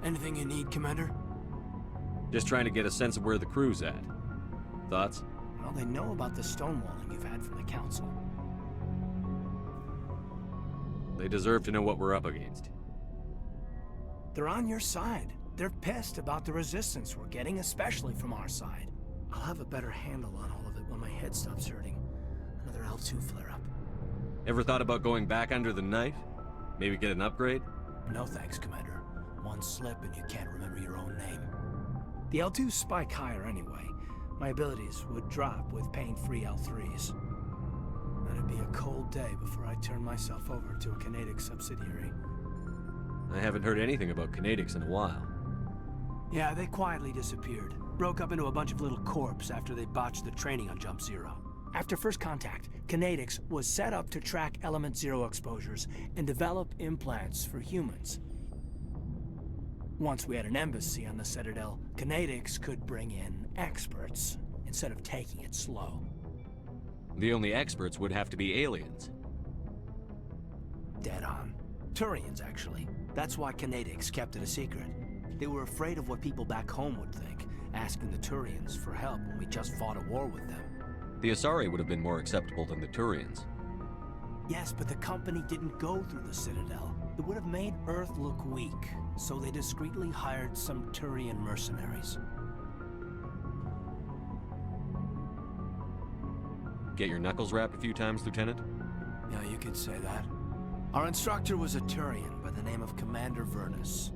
Anything you need, Commander? Just trying to get a sense of where the crew's at. Thoughts? Well, they know about the stonewalling you've had from the Council. They deserve to know what we're up against. They're on your side. They're pissed about the resistance we're getting, especially from our side. I'll have a better handle on all of it when my head stops hurting. Another L2 flare-up. Ever thought about going back under the knife? Maybe get an upgrade? No thanks, Commander. One slip and you can't remember your own name. The L2s spike higher anyway. My abilities would drop with pain-free L3s. That'd be a cold day before I turn myself over to a Canadic subsidiary. I haven't heard anything about Canadics in a while. Yeah, they quietly disappeared. Broke up into a bunch of little corps after they botched the training on Jump Zero. After first contact, Canadics was set up to track Element Zero exposures and develop implants for humans. Once we had an embassy on the Citadel, Canadics could bring in experts instead of taking it slow. The only experts would have to be aliens. Dead on. Turians, actually. That's why Canadics kept it a secret. They were afraid of what people back home would think, asking the Turians for help when we just fought a war with them. The Asari would have been more acceptable than the Turians. Yes, but the company didn't go through the Citadel. It would have made Earth look weak, so they discreetly hired some Turian mercenaries. Get your knuckles rapped a few times, Lieutenant? Yeah, you could say that. Our instructor was a Turian by the name of Commander Vernus.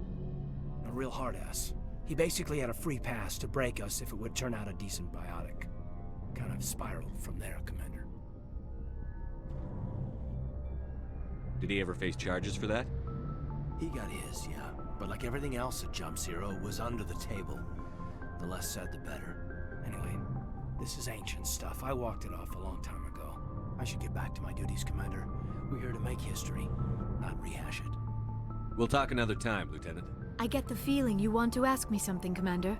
A real hard-ass. He basically had a free pass to break us if it would turn out a decent biotic. Kind of spiraled from there, Commander. Did he ever face charges for that? He got his, yeah. But like everything else at Jump Zero, it was under the table. The less said, the better. Anyway, this is ancient stuff. I walked it off a long time ago. I should get back to my duties, Commander. We're here to make history, not rehash it. We'll talk another time, Lieutenant. I get the feeling you want to ask me something, Commander.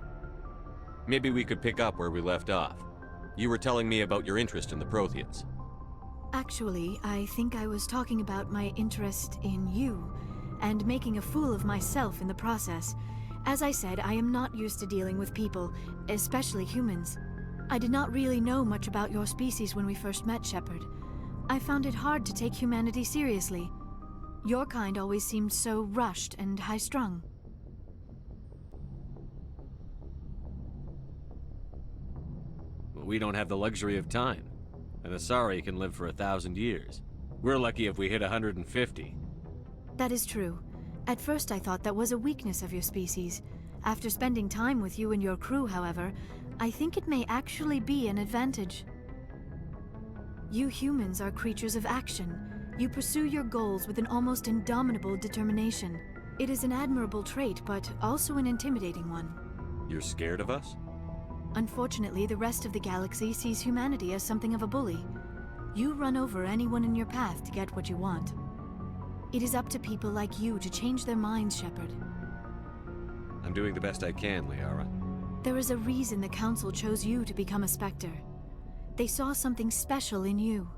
Maybe we could pick up where we left off. You were telling me about your interest in the Protheans. Actually, I think I was talking about my interest in you, and making a fool of myself in the process. As I said, I am not used to dealing with people, especially humans. I did not really know much about your species when we first met, Shepard. I found it hard to take humanity seriously. Your kind always seemed so rushed and high-strung. We don't have the luxury of time. An Asari can live for 1,000 years. We're lucky if we hit 150. That is true. At first I thought that was a weakness of your species. After spending time with you and your crew, however, I think it may actually be an advantage. You humans are creatures of action. You pursue your goals with an almost indomitable determination. It is an admirable trait, but also an intimidating one. You're scared of us? Unfortunately, the rest of the galaxy sees humanity as something of a bully. You run over anyone in your path to get what you want. It is up to people like you to change their minds, Shepard. I'm doing the best I can, Liara. There is a reason the Council chose you to become a Spectre. They saw something special in you.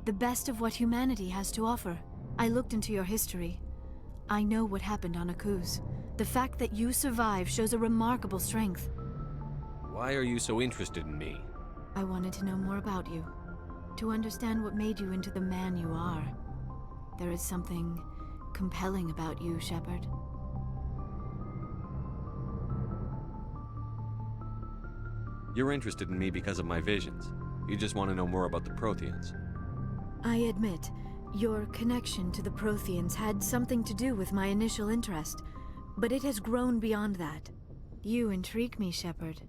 The best of what humanity has to offer. I looked into your history. I know what happened on Akuz. The fact that you survived shows a remarkable strength. Why are you so interested in me? I wanted to know more about you. To understand what made you into the man you are. There is something compelling about you, Shepard. You're interested in me because of my visions. You just want to know more about the Protheans. I admit, your connection to the Protheans had something to do with my initial interest, but it has grown beyond that. You intrigue me, Shepard,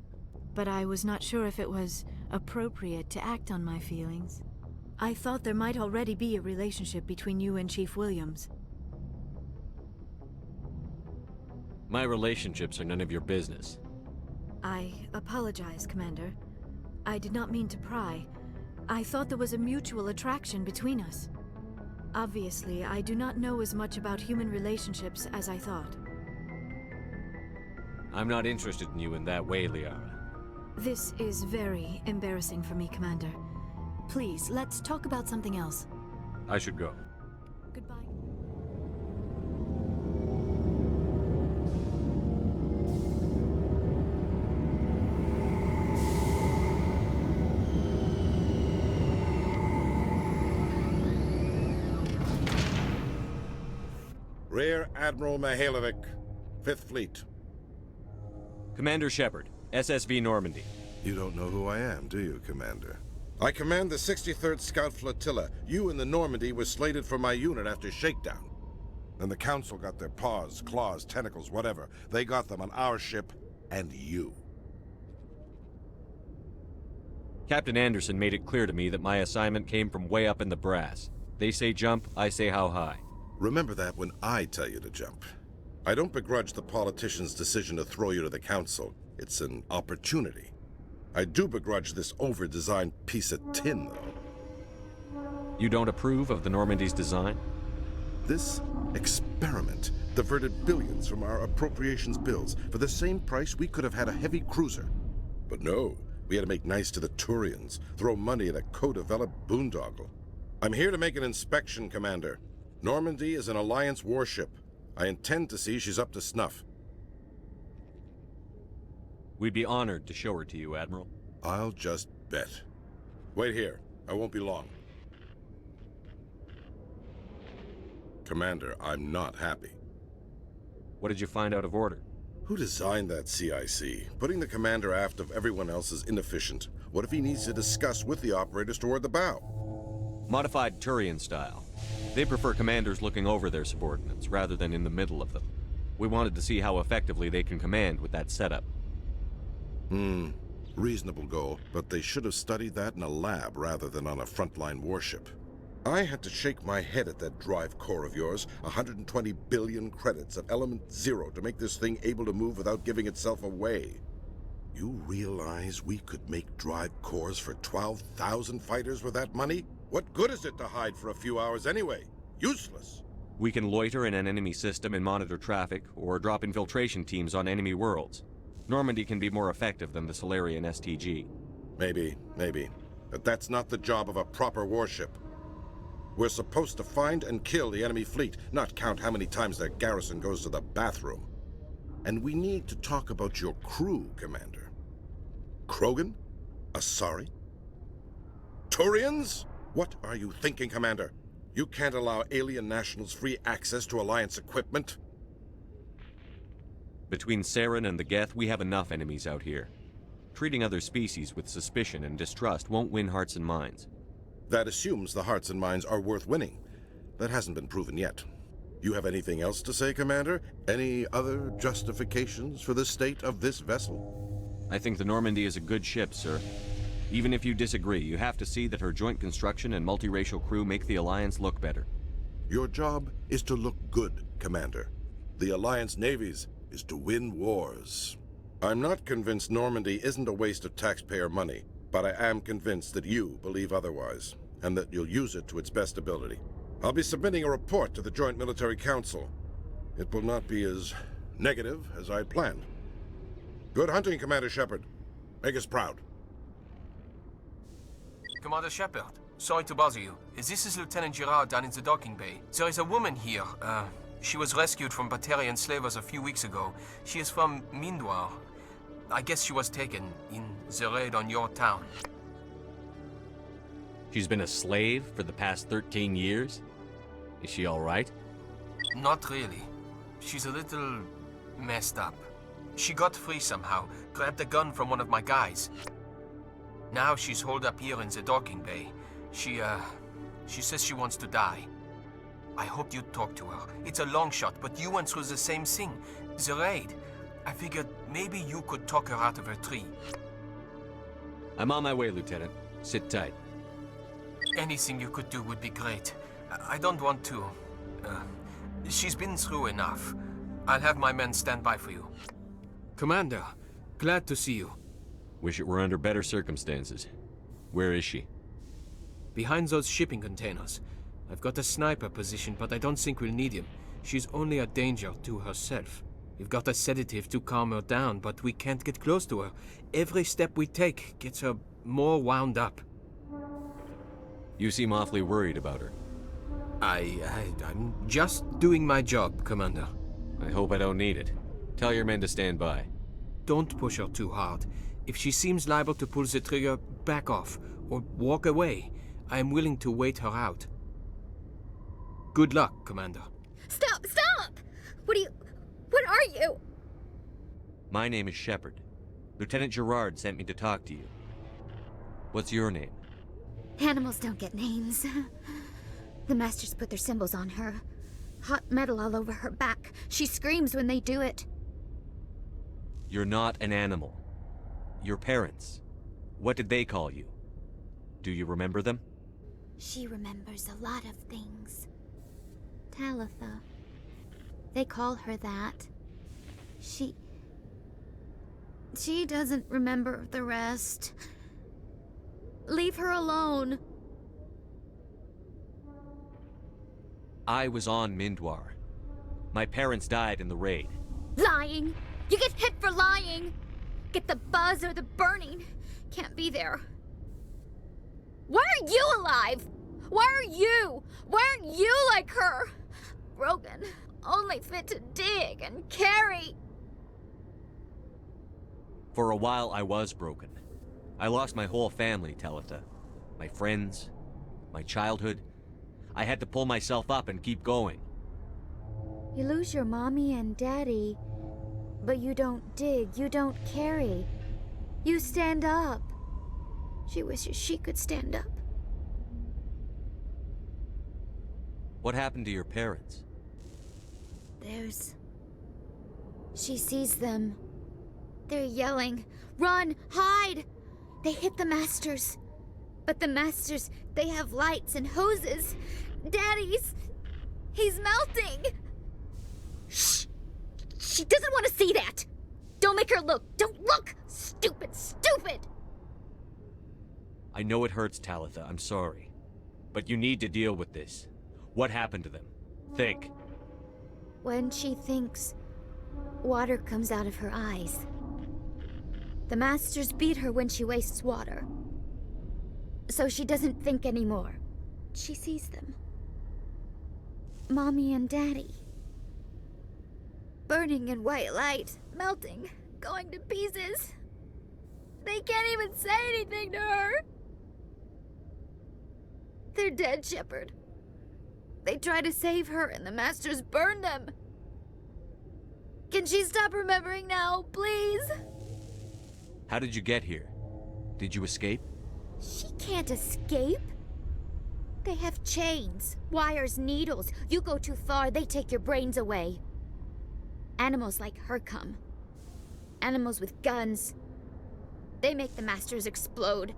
but I was not sure if it was appropriate to act on my feelings. I thought there might already be a relationship between you and Chief Williams. My relationships are none of your business. I apologize, Commander. I did not mean to pry. I thought there was a mutual attraction between us. Obviously, I do not know as much about human relationships as I thought. I'm not interested in you in that way, Liara. This is very embarrassing for me, Commander. Please, let's talk about something else. I should go. Goodbye. Rear Admiral Mihailovic, 5th Fleet. Commander Shepard, SSV Normandy. You don't know who I am, do you, Commander? I command the 63rd Scout Flotilla. You and the Normandy were slated for my unit after shakedown. Then the Council got their paws, claws, tentacles, whatever. They got them on our ship, and you. Captain Anderson made it clear to me that my assignment came from way up in the brass. They say jump, I say how high. Remember that when I tell you to jump. I don't begrudge the politician's decision to throw you to the Council. It's an opportunity. I do begrudge this over-designed piece of tin, though. You don't approve of the Normandy's design? This experiment diverted billions from our appropriations bills. For the same price, we could have had a heavy cruiser. But no, we had to make nice to the Turians, throw money at a co-developed boondoggle. I'm here to make an inspection, Commander. Normandy is an Alliance warship. I intend to see she's up to snuff. We'd be honored to show her to you, Admiral. I'll just bet. Wait here. I won't be long. Commander, I'm not happy. What did you find out of order? Who designed that CIC? Putting the commander aft of everyone else is inefficient. What if he needs to discuss with the operators toward the bow? Modified Turian style. They prefer commanders looking over their subordinates, rather than in the middle of them. We wanted to see how effectively they can command with that setup. Reasonable goal, but they should have studied that in a lab rather than on a frontline warship. I had to shake my head at that drive core of yours. 120 billion credits of element 0 to make this thing able to move without giving itself away. You realize we could make drive cores for 12,000 fighters with that money? What good is it to hide for a few hours anyway? Useless. We can loiter in an enemy system and monitor traffic, or drop infiltration teams on enemy worlds. Normandy can be more effective than the Solarian STG. Maybe. But that's not the job of a proper warship. We're supposed to find and kill the enemy fleet, not count how many times their garrison goes to the bathroom. And we need to talk about your crew, Commander. Krogan? Asari? Turians? What are you thinking, Commander? You can't allow alien nationals free access to Alliance equipment? Between Saren and the Geth, we have enough enemies out here. Treating other species with suspicion and distrust won't win hearts and minds. That assumes the hearts and minds are worth winning. That hasn't been proven yet. You have anything else to say, Commander? Any other justifications for the state of this vessel? I think the Normandy is a good ship, sir. Even if you disagree, you have to see that her joint construction and multiracial crew make the Alliance look better. Your job is to look good, Commander. The Alliance navies is to win wars. I'm not convinced Normandy isn't a waste of taxpayer money, but I am convinced that you believe otherwise, and that you'll use it to its best ability. I'll be submitting a report to the Joint Military Council. It will not be as negative as I planned. Good hunting, Commander Shepard. Make us proud. Commander Shepard, sorry to bother you. This is Lieutenant Girard down in the docking bay. There is a woman here. She was rescued from Batarian slavers a few weeks ago. She is from Mindwar. I guess she was taken in the raid on your town. She's been a slave for the past 13 years? Is she all right? Not really. She's a little messed up. She got free somehow, grabbed a gun from one of my guys. Now she's holed up here in the docking bay. She says she wants to die. I hoped you'd talk to her. It's a long shot, but you went through the same thing. The raid. I figured maybe you could talk her out of her tree. I'm on my way, Lieutenant. Sit tight. Anything you could do would be great. I don't want to... she's been through enough. I'll have my men stand by for you. Commander, glad to see you. Wish it were under better circumstances. Where is she? Behind those shipping containers. I've got a sniper position, but I don't think we'll need him. She's only a danger to herself. We've got a sedative to calm her down, but we can't get close to her. Every step we take gets her more wound up. You seem awfully worried about her. I'm just doing my job, Commander. I hope I don't need it. Tell your men to stand by. Don't push her too hard. If she seems liable to pull the trigger, back off, or walk away. I am willing to wait her out. Good luck, Commander. Stop! Stop! What are you? My name is Shepard. Lieutenant Gerard sent me to talk to you. What's your name? Animals don't get names. The Masters put their symbols on her. Hot metal all over her back. She screams when they do it. You're not an animal. Your parents. What did they call you? Do you remember them? She remembers a lot of things. Talitha. They call her that. She doesn't remember the rest. Leave her alone. I was on Mindwar. My parents died in the raid. Lying! You get hit for lying! Get the buzz or the burning. Can't be there. Why are you alive? Why are you? Why aren't you like her? Broken. Only fit to dig and carry. For a while, I was broken. I lost my whole family, Talitha. My friends, my childhood. I had to pull myself up and keep going. You lose your mommy and daddy, but you don't dig, you don't carry. You stand up. She wishes she could stand up. What happened to your parents? She sees them. They're yelling, "Run! Hide!" They hit the Masters. But the Masters, they have lights and hoses. He's melting! Shh! She doesn't want to see that! Don't make her look! Don't look! Stupid! Stupid! I know it hurts, Talitha. I'm sorry. But you need to deal with this. What happened to them? Think. When she thinks, water comes out of her eyes. The Masters beat her when she wastes water. So she doesn't think anymore. She sees them. Mommy and Daddy. Burning in white light, melting, going to pieces. They can't even say anything to her. They're dead, Shepard. They try to save her and the Masters burn them. Can she stop remembering now, please? How did you get here? Did you escape? She can't escape. They have chains, wires, needles. You go too far, they take your brains away. Animals like her come. Animals with guns. They make the Masters explode.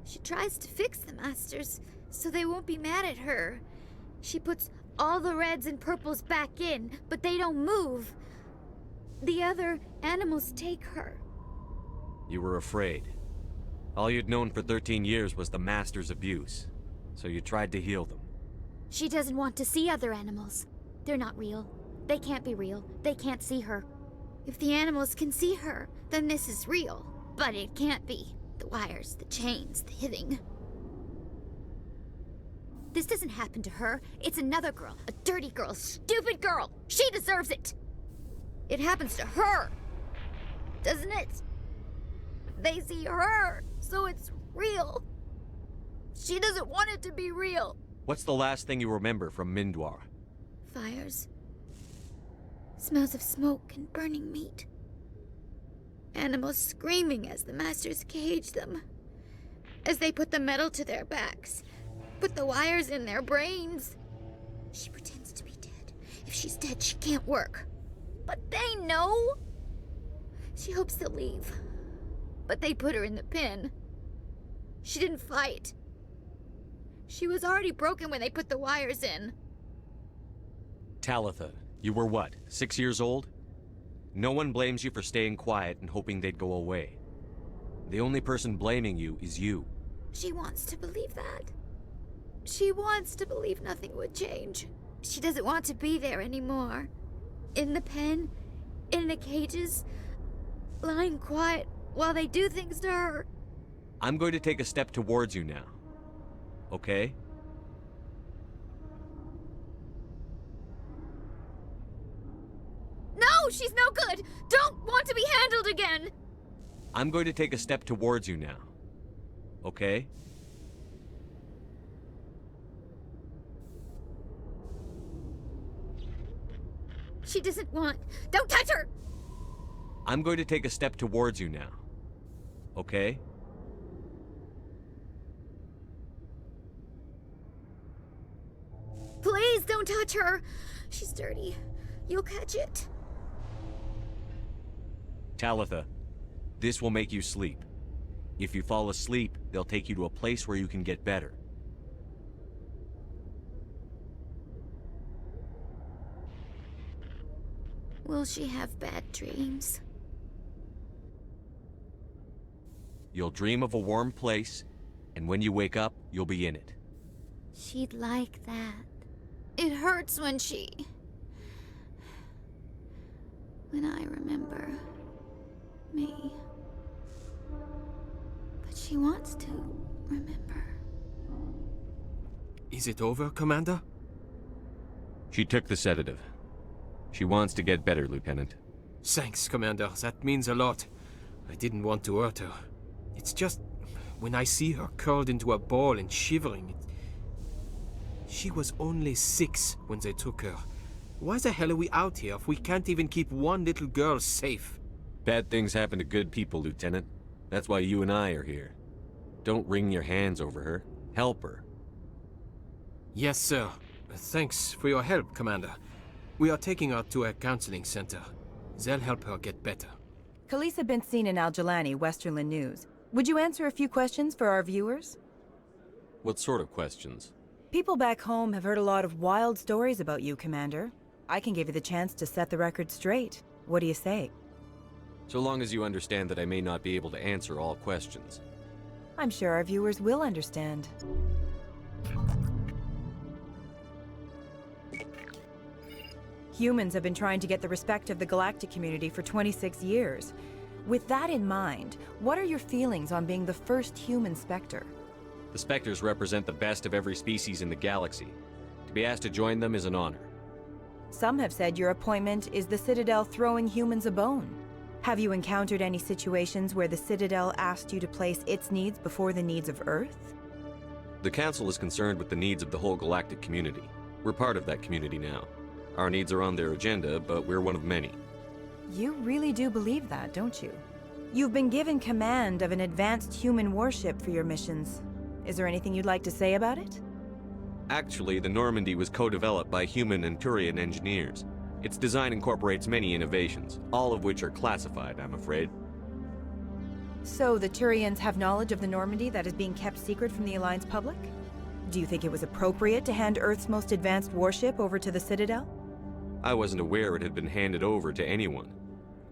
She tries to fix the Masters so they won't be mad at her. She puts all the reds and purples back in, but they don't move. The other animals take her. You were afraid. All you'd known for 13 years was the Master's abuse, so you tried to heal them. She doesn't want to see other animals. They're not real. They can't be real. They can't see her. If the animals can see her, then this is real. But it can't be. The wires, the chains, the hitting. This doesn't happen to her. It's another girl. A dirty girl. Stupid girl. She deserves it. It happens to her. Doesn't it? They see her, so it's real. She doesn't want it to be real. What's the last thing you remember from Mindwar? Fires. Smells of smoke and burning meat. Animals screaming as the Masters cage them. As they put the metal to their backs. Put the wires in their brains. She pretends to be dead. If she's dead, she can't work. But they know. She hopes to leave. But they put her in the pen. She didn't fight. She was already broken when they put the wires in. Talitha, you were what, 6 years old? No one blames you for staying quiet and hoping they'd go away. The only person blaming you is you. She wants to believe that. She wants to believe nothing would change. She doesn't want to be there anymore. In the pen, in the cages, lying quiet while they do things to her. I'm going to take a step towards you now. Okay? No, she's no good! Don't want to be handled again! I'm going to take a step towards you now. Okay? She doesn't want... Don't touch her! I'm going to take a step towards you now. Okay? Please don't touch her! She's dirty. You'll catch it. Talitha, this will make you sleep. If you fall asleep, they'll take you to a place where you can get better. Will she have bad dreams? You'll dream of a warm place, and when you wake up, you'll be in it. She'd like that. It hurts when I remember me. But she wants to remember. Is it over, Commander? She took the sedative. She wants to get better, Lieutenant. Thanks, Commander. That means a lot. I didn't want to hurt her. It's just... when I see her curled into a ball and shivering... She was only 6 when they took her. Why the hell are we out here if we can't even keep one little girl safe? Bad things happen to good people, Lieutenant. That's why you and I are here. Don't wring your hands over her. Help her. Yes, sir. Thanks for your help, Commander. We are taking her to a counseling center. They'll help her get better. Khaleesa bint Sina Al-Jalani, Westerland News. Would you answer a few questions for our viewers? What sort of questions? People back home have heard a lot of wild stories about you, Commander. I can give you the chance to set the record straight. What do you say? So long as you understand that I may not be able to answer all questions. I'm sure our viewers will understand. Humans have been trying to get the respect of the galactic community for 26 years. With that in mind, what are your feelings on being the first human Spectre? The Spectres represent the best of every species in the galaxy. To be asked to join them is an honor. Some have said your appointment is the Citadel throwing humans a bone. Have you encountered any situations where the Citadel asked you to place its needs before the needs of Earth? The Council is concerned with the needs of the whole galactic community. We're part of that community now. Our needs are on their agenda, but we're one of many. You really do believe that, don't you? You've been given command of an advanced human warship for your missions. Is there anything you'd like to say about it? Actually, the Normandy was co-developed by human and Turian engineers. Its design incorporates many innovations, all of which are classified, I'm afraid. So the Turians have knowledge of the Normandy that is being kept secret from the Alliance public? Do you think it was appropriate to hand Earth's most advanced warship over to the Citadel? I wasn't aware it had been handed over to anyone.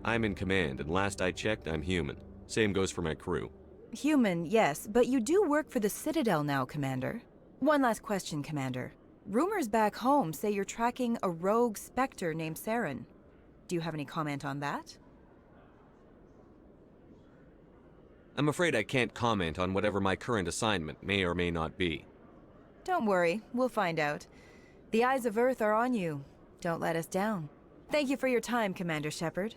I'm in command, and last I checked, I'm human. Same goes for my crew. Human, yes, but you do work for the Citadel now, Commander. One last question, Commander. Rumors back home say you're tracking a rogue Spectre named Saren. Do you have any comment on that? I'm afraid I can't comment on whatever my current assignment may or may not be. Don't worry, we'll find out. The eyes of Earth are on you. Don't let us down. Thank you for your time, Commander Shepard.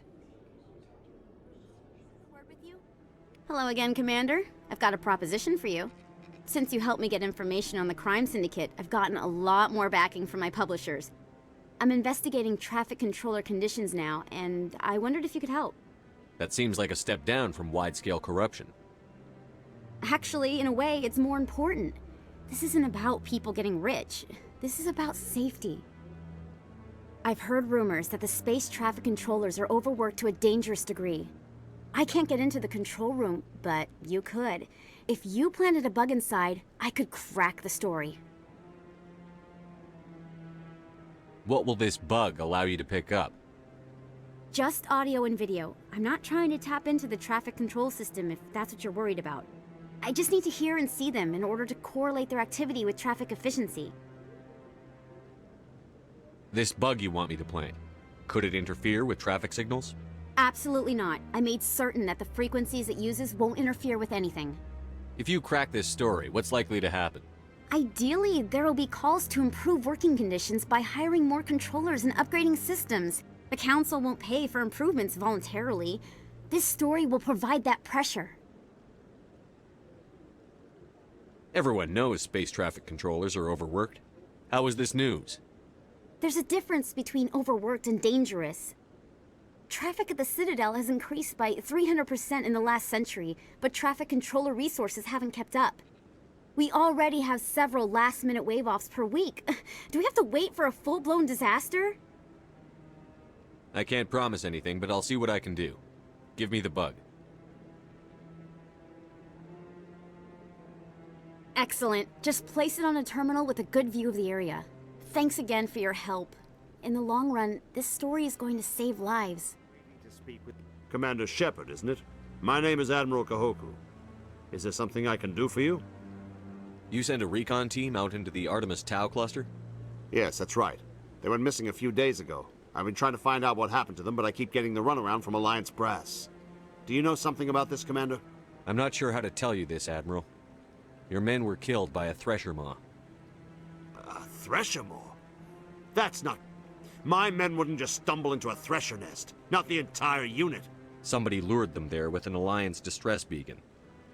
Hello again, Commander. I've got a proposition for you. Since you helped me get information on the crime syndicate, I've gotten a lot more backing from my publishers. I'm investigating traffic controller conditions now, and I wondered if you could help. That seems like a step down from wide-scale corruption. Actually, in a way, it's more important. This isn't about people getting rich. This is about safety. I've heard rumors that the space traffic controllers are overworked to a dangerous degree. I can't get into the control room, but you could. If you planted a bug inside, I could crack the story. What will this bug allow you to pick up? Just audio and video. I'm not trying to tap into the traffic control system if that's what you're worried about. I just need to hear and see them in order to correlate their activity with traffic efficiency. This bug you want me to plant, could it interfere with traffic signals? Absolutely not. I made certain that the frequencies it uses won't interfere with anything. If you crack this story, what's likely to happen? Ideally, there will be calls to improve working conditions by hiring more controllers and upgrading systems. The Council won't pay for improvements voluntarily. This story will provide that pressure. Everyone knows space traffic controllers are overworked. How is this news? There's a difference between overworked and dangerous. Traffic at the Citadel has increased by 300% in the last century, but traffic controller resources haven't kept up. We already have several last-minute wave-offs per week. Do we have to wait for a full-blown disaster? I can't promise anything, but I'll see what I can do. Give me the bug. Excellent. Just place it on a terminal with a good view of the area. Thanks again for your help. In the long run, this story is going to save lives. Commander Shepard, isn't it? My name is Admiral Kahoku. Is there something I can do for you? You sent a recon team out into the Artemis Tau cluster? Yes, that's right. They went missing a few days ago. I've been trying to find out what happened to them, but I keep getting the runaround from Alliance brass. Do you know something about this, Commander? I'm not sure how to tell you this, Admiral. Your men were killed by a Thresher Maw. A Thresher Maw? That's not... My men wouldn't just stumble into a Thresher nest. Not the entire unit. Somebody lured them there with an Alliance distress beacon.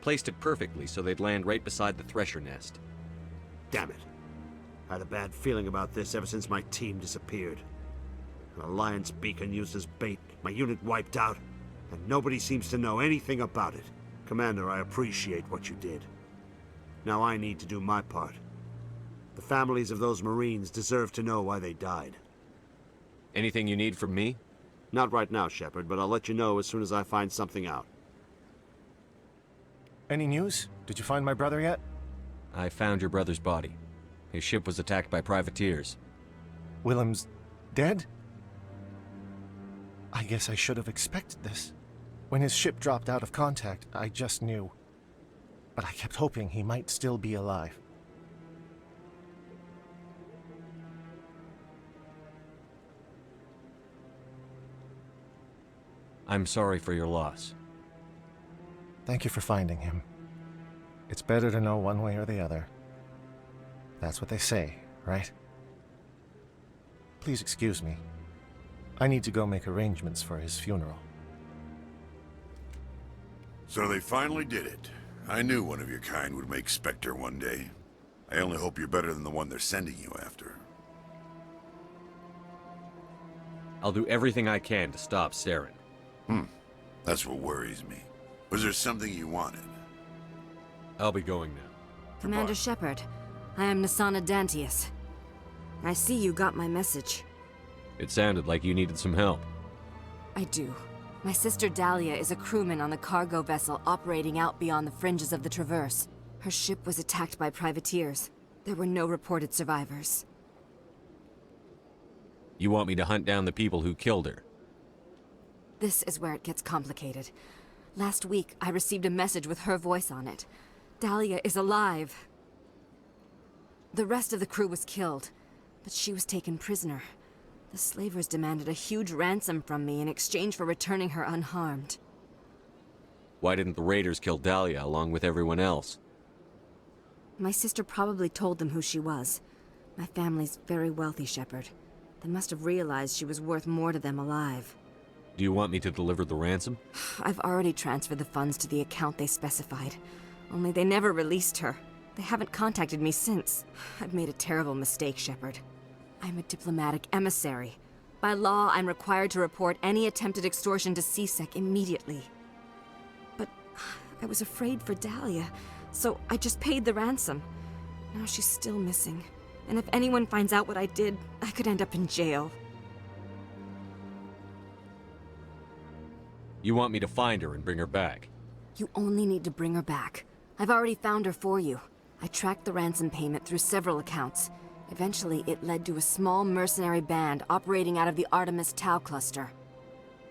Placed it perfectly so they'd land right beside the Thresher nest. Damn it. I had a bad feeling about this ever since my team disappeared. An Alliance beacon used as bait, my unit wiped out, and nobody seems to know anything about it. Commander, I appreciate what you did. Now I need to do my part. The families of those Marines deserve to know why they died. Anything you need from me? Not right now, Shepard, but I'll let you know as soon as I find something out. Any news? Did you find my brother yet? I found your brother's body. His ship was attacked by privateers. Willem's dead? I guess I should have expected this. When his ship dropped out of contact, I just knew. But I kept hoping he might still be alive. I'm sorry for your loss. Thank you for finding him. It's better to know one way or the other. That's what they say, right? Please excuse me. I need to go make arrangements for his funeral. So they finally did it. I knew one of your kind would make Spectre one day. I only hope you're better than the one they're sending you after. I'll do everything I can to stop Saren. That's what worries me. Was there something you wanted? I'll be going now. Commander Shepard, I am Nasana Dantius. I see you got my message. It sounded like you needed some help. I do. My sister Dahlia is a crewman on the cargo vessel operating out beyond the fringes of the Traverse. Her ship was attacked by privateers. There were no reported survivors. You want me to hunt down the people who killed her? This is where it gets complicated. Last week, I received a message with her voice on it. Dahlia is alive. The rest of the crew was killed, but she was taken prisoner. The slavers demanded a huge ransom from me in exchange for returning her unharmed. Why didn't the raiders kill Dahlia along with everyone else? My sister probably told them who she was. My family's very wealthy, Shepard. They must have realized she was worth more to them alive. Do you want me to deliver the ransom? I've already transferred the funds to the account they specified. Only they never released her. They haven't contacted me since. I've made a terrible mistake, Shepard. I'm a diplomatic emissary. By law, I'm required to report any attempted extortion to CSEC immediately. But I was afraid for Dahlia, so I just paid the ransom. Now she's still missing. And if anyone finds out what I did, I could end up in jail. You want me to find her and bring her back? You only need to bring her back. I've already found her for you. I tracked the ransom payment through several accounts. Eventually, it led to a small mercenary band operating out of the Artemis Tau cluster.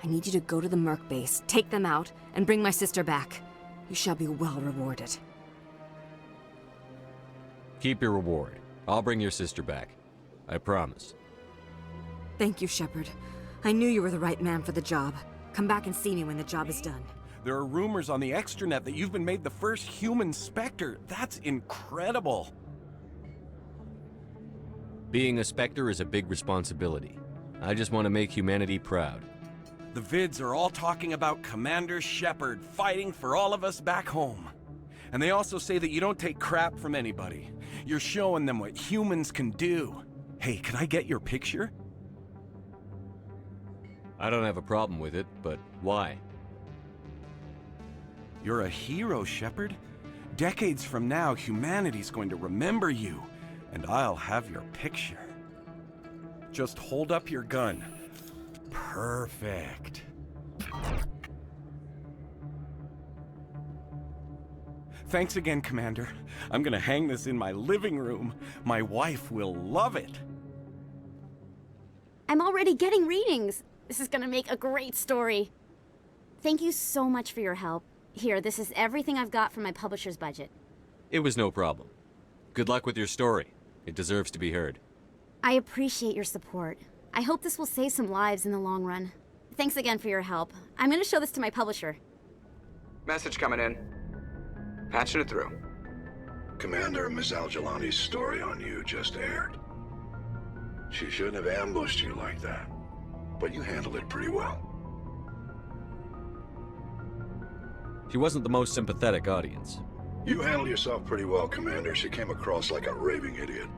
I need you to go to the Merc base, take them out, and bring my sister back. You shall be well rewarded. Keep your reward. I'll bring your sister back. I promise. Thank you, Shepard. I knew you were the right man for the job. Come back and see me when the job is done. There are rumors on the extranet that you've been made the first human Spectre. That's incredible. Being a Spectre is a big responsibility. I just want to make humanity proud. The vids are all talking about Commander Shepard fighting for all of us back home. And they also say that you don't take crap from anybody. You're showing them what humans can do. Hey, can I get your picture? I don't have a problem with it, but why? You're a hero, Shepard. Decades from now, humanity's going to remember you, and I'll have your picture. Just hold up your gun. Perfect. Thanks again, Commander. I'm gonna hang this in my living room. My wife will love it. I'm already getting readings. This is gonna make a great story. Thank you so much for your help. Here, this is everything I've got from my publisher's budget. It was no problem. Good luck with your story. It deserves to be heard. I appreciate your support. I hope this will save some lives in the long run. Thanks again for your help. I'm gonna show this to my publisher. Message coming in. Patching it through. Commander, Ms. Al-Jalani's story on you just aired. She shouldn't have ambushed you like that, but you handled it pretty well. She wasn't the most sympathetic audience. You handled yourself pretty well, Commander. She came across like a raving idiot.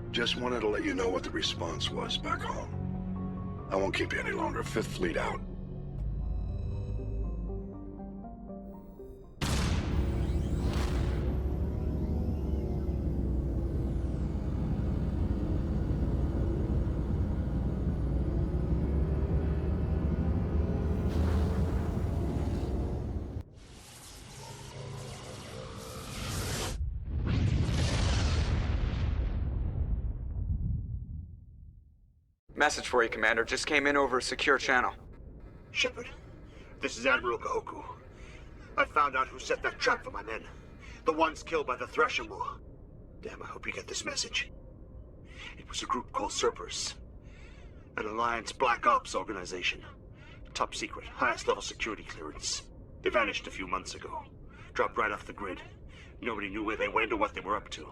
Just wanted to let you know what the response was back home. I won't keep you any longer. Fifth Fleet out. Message for you, Commander. Just came in over a secure channel. Shepard, this is Admiral Kahoku. I found out who set that trap for my men. The ones killed by the Thresher War. Damn, I hope you get this message. It was a group called Cerberus. An Alliance Black Ops organization. Top secret, highest level security clearance. They vanished a few months ago. Dropped right off the grid. Nobody knew where they went or what they were up to.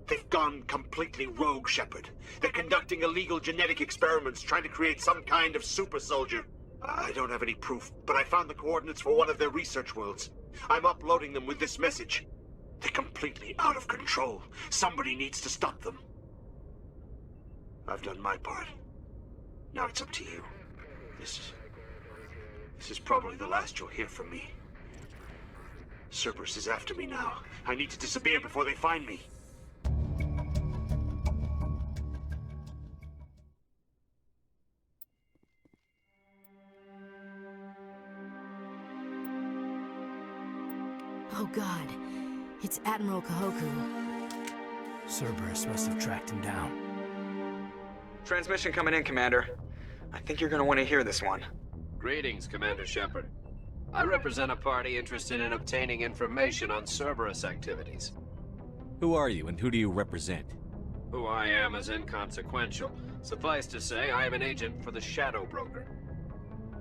They've gone completely rogue, Shepard. They're conducting illegal genetic experiments, trying to create some kind of super soldier. I don't have any proof, but I found the coordinates for one of their research worlds. I'm uploading them with this message. They're completely out of control. Somebody needs to stop them. I've done my part. Now it's up to you. This is probably the last you'll hear from me. Cerberus is after me now. I need to disappear before they find me. Oh god, it's Admiral Kahoku. Cerberus must have tracked him down. Transmission coming in, Commander. I think you're gonna want to hear this one. Greetings, Commander Shepard. I represent a party interested in obtaining information on Cerberus activities. Who are you and who do you represent? Who I am is inconsequential. Suffice to say, I am an agent for the Shadow Broker.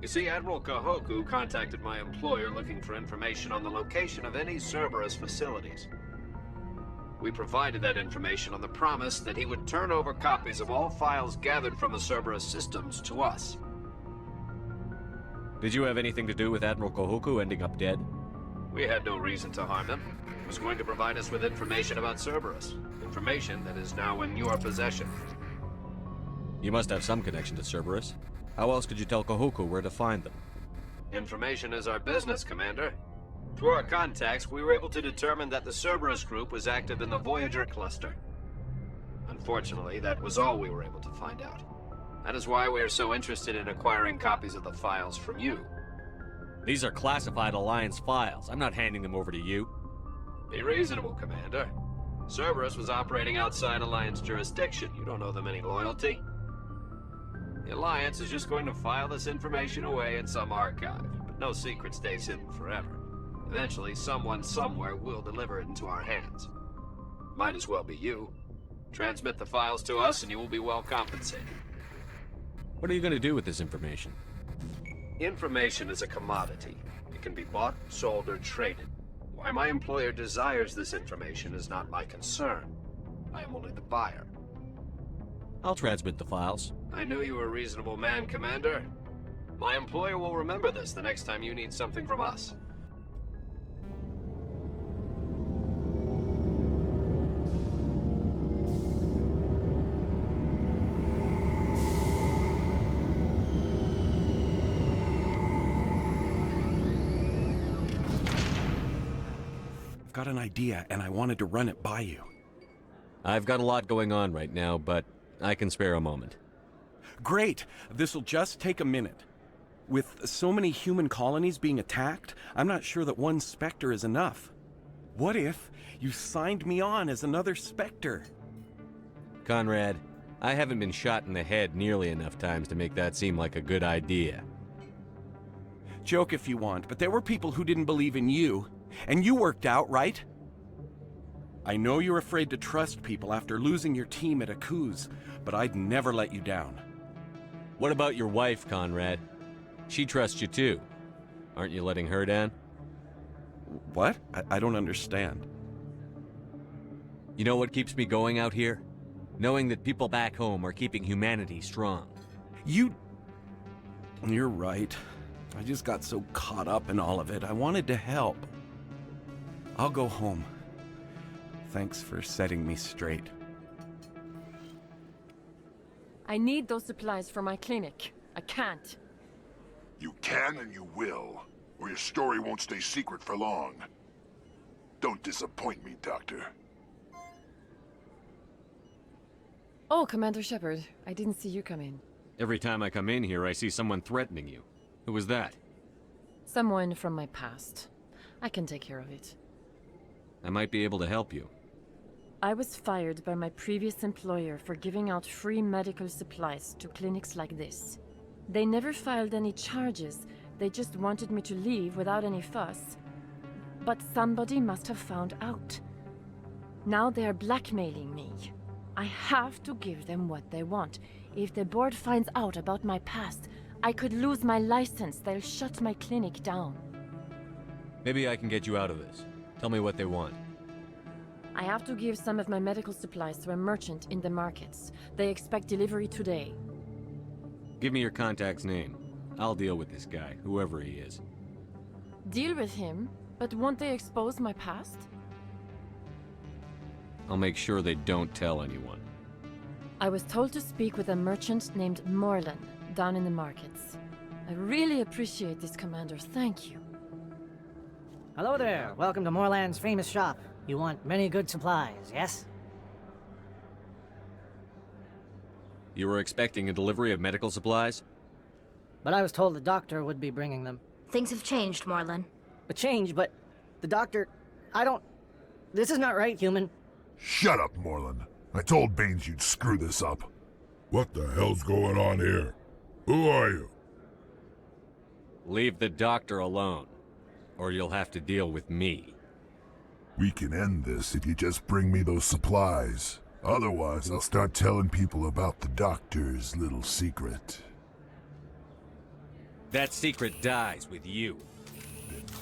You see, Admiral Kahoku contacted my employer looking for information on the location of any Cerberus facilities. We provided that information on the promise that he would turn over copies of all files gathered from the Cerberus systems to us. Did you have anything to do with Admiral Kahoku ending up dead? We had no reason to harm him. He was going to provide us with information about Cerberus. Information that is now in your possession. You must have some connection to Cerberus. How else could you tell Kahoku where to find them? Information is our business, Commander. Through our contacts, we were able to determine that the Cerberus group was active in the Voyager cluster. Unfortunately, that was all we were able to find out. That is why we are so interested in acquiring copies of the files from you. These are classified Alliance files. I'm not handing them over to you. Be reasonable, Commander. Cerberus was operating outside Alliance jurisdiction. You don't owe them any loyalty. The Alliance is just going to file this information away in some archive, but no secret stays hidden forever. Eventually, someone somewhere will deliver it into our hands. Might as well be you. Transmit the files to us and you will be well compensated. What are you going to do with this information? Information is a commodity. It can be bought, sold, or traded. Why my employer desires this information is not my concern. I am only the buyer. I'll transmit the files. I knew you were a reasonable man, Commander. My employer will remember this the next time you need something from us. I've got an idea, and I wanted to run it by you. I've got a lot going on right now, but I can spare a moment. Great! This'll just take a minute. With so many human colonies being attacked, I'm not sure that one Spectre is enough. What if you signed me on as another Spectre? Conrad, I haven't been shot in the head nearly enough times to make that seem like a good idea. Joke if you want, but there were people who didn't believe in you, and you worked out, right? I know you're afraid to trust people after losing your team at Akuz, but I'd never let you down. What about your wife, Conrad? She trusts you too. Aren't you letting her down? What? I don't understand. You know what keeps me going out here? Knowing that people back home are keeping humanity strong. You're right. I just got so caught up in all of it. I wanted to help. I'll go home. Thanks for setting me straight. I need those supplies for my clinic. I can't. You can and you will, or your story won't stay secret for long. Don't disappoint me, Doctor. Oh, Commander Shepard, I didn't see you come in. Every time I come in here, I see someone threatening you. Who was that? Someone from my past. I can take care of it. I might be able to help you. I was fired by my previous employer for giving out free medical supplies to clinics like this. They never filed any charges. They just wanted me to leave without any fuss. But somebody must have found out. Now they are blackmailing me. I have to give them what they want. If the board finds out about my past, I could lose my license. They'll shut my clinic down. Maybe I can get you out of this. Tell me what they want. I have to give some of my medical supplies to a merchant in the markets. They expect delivery today. Give me your contact's name. I'll deal with this guy, whoever he is. Deal with him? But won't they expose my past? I'll make sure they don't tell anyone. I was told to speak with a merchant named Morlan, down in the markets. I really appreciate this, Commander. Thank you. Hello there. Welcome to Morland's famous shop. You want many good supplies, yes? You were expecting a delivery of medical supplies? But I was told the doctor would be bringing them. Things have changed, Morlan. A change, but the doctor... This is not right, human. Shut up, Morlan. I told Baines you'd screw this up. What the hell's going on here? Who are you? Leave the doctor alone, or you'll have to deal with me. We can end this if you just bring me those supplies. Otherwise, I'll start telling people about the doctor's little secret. That secret dies with you.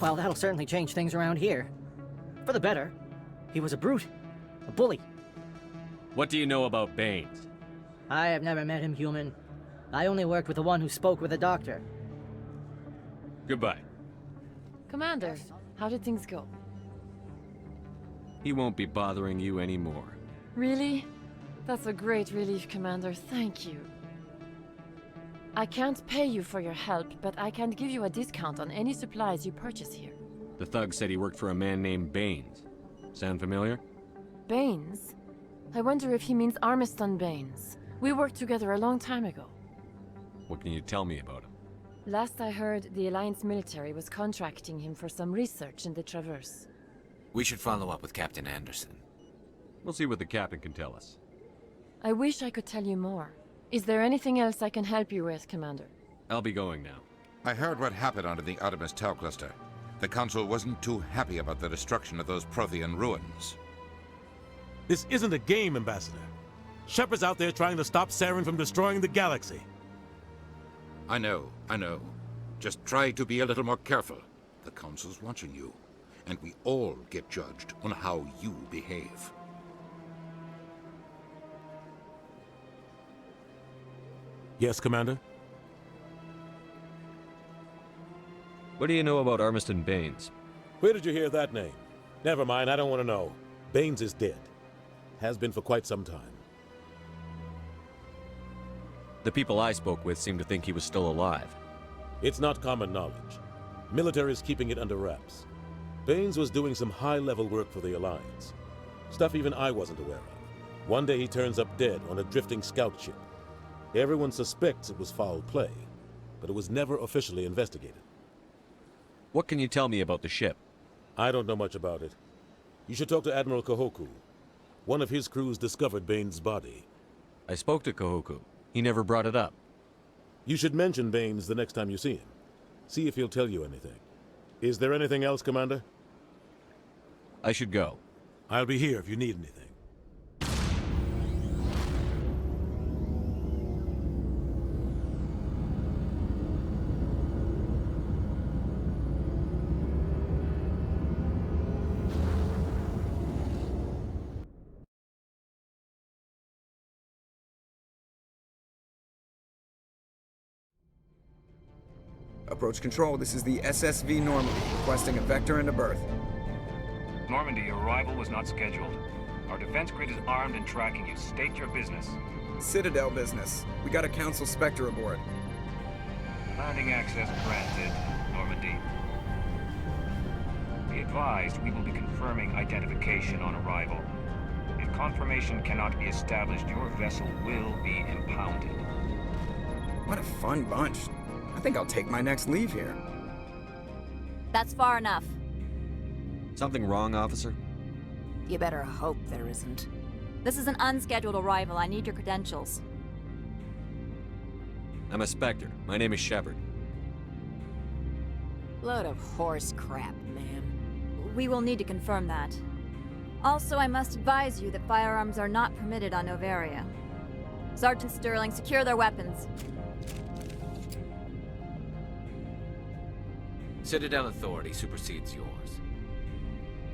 Well, that'll certainly change things around here. For the better. He was a brute. A bully. What do you know about Baines? I have never met him, human. I only worked with the one who spoke with the doctor. Goodbye. Commander, how did things go? He won't be bothering you anymore. Really? That's a great relief, Commander. Thank you. I can't pay you for your help, but I can give you a discount on any supplies you purchase here. The thug said he worked for a man named Baines. Sound familiar? Baines? I wonder if he means Armiston Baines. We worked together a long time ago. What can you tell me about him? Last I heard, the Alliance military was contracting him for some research in the Traverse. We should follow up with Captain Anderson. We'll see what the captain can tell us. I wish I could tell you more. Is there anything else I can help you with, Commander? I'll be going now. I heard what happened under the Artemis Tau cluster. The Council wasn't too happy about the destruction of those Prothean ruins. This isn't a game, Ambassador. Shepard's out there trying to stop Saren from destroying the galaxy. I know. Just try to be a little more careful. The Council's watching you, and we all get judged on how you behave. Yes, Commander? What do you know about Armiston Baines? Where did you hear that name? Never mind, I don't want to know. Baines is dead. Has been for quite some time. The people I spoke with seemed to think he was still alive. It's not common knowledge. Military is keeping it under wraps. Baines was doing some high-level work for the Alliance. Stuff even I wasn't aware of. One day he turns up dead on a drifting scout ship. Everyone suspects it was foul play, but it was never officially investigated. What can you tell me about the ship? I don't know much about it. You should talk to Admiral Kahoku. One of his crews discovered Baines' body. I spoke to Kahoku. He never brought it up. You should mention Baines the next time you see him. See if he'll tell you anything. Is there anything else, Commander? I should go. I'll be here if you need anything. Approach control, this is the SSV Normandy, requesting a vector and a berth. Normandy, your arrival was not scheduled. Our defense grid is armed and tracking you. State your business. Citadel business. We got a Council Spectre aboard. Landing access granted, Normandy. Be advised, we will be confirming identification on arrival. If confirmation cannot be established, your vessel will be impounded. What a fun bunch. I think I'll take my next leave here. That's far enough. Something wrong, officer? You better hope there isn't. This is an unscheduled arrival. I need your credentials. I'm a Spectre. My name is Shepard. Load of horse crap, ma'am. We will need to confirm that. Also, I must advise you that firearms are not permitted on Noveria. Sergeant Sterling, secure their weapons. Citadel authority supersedes yours.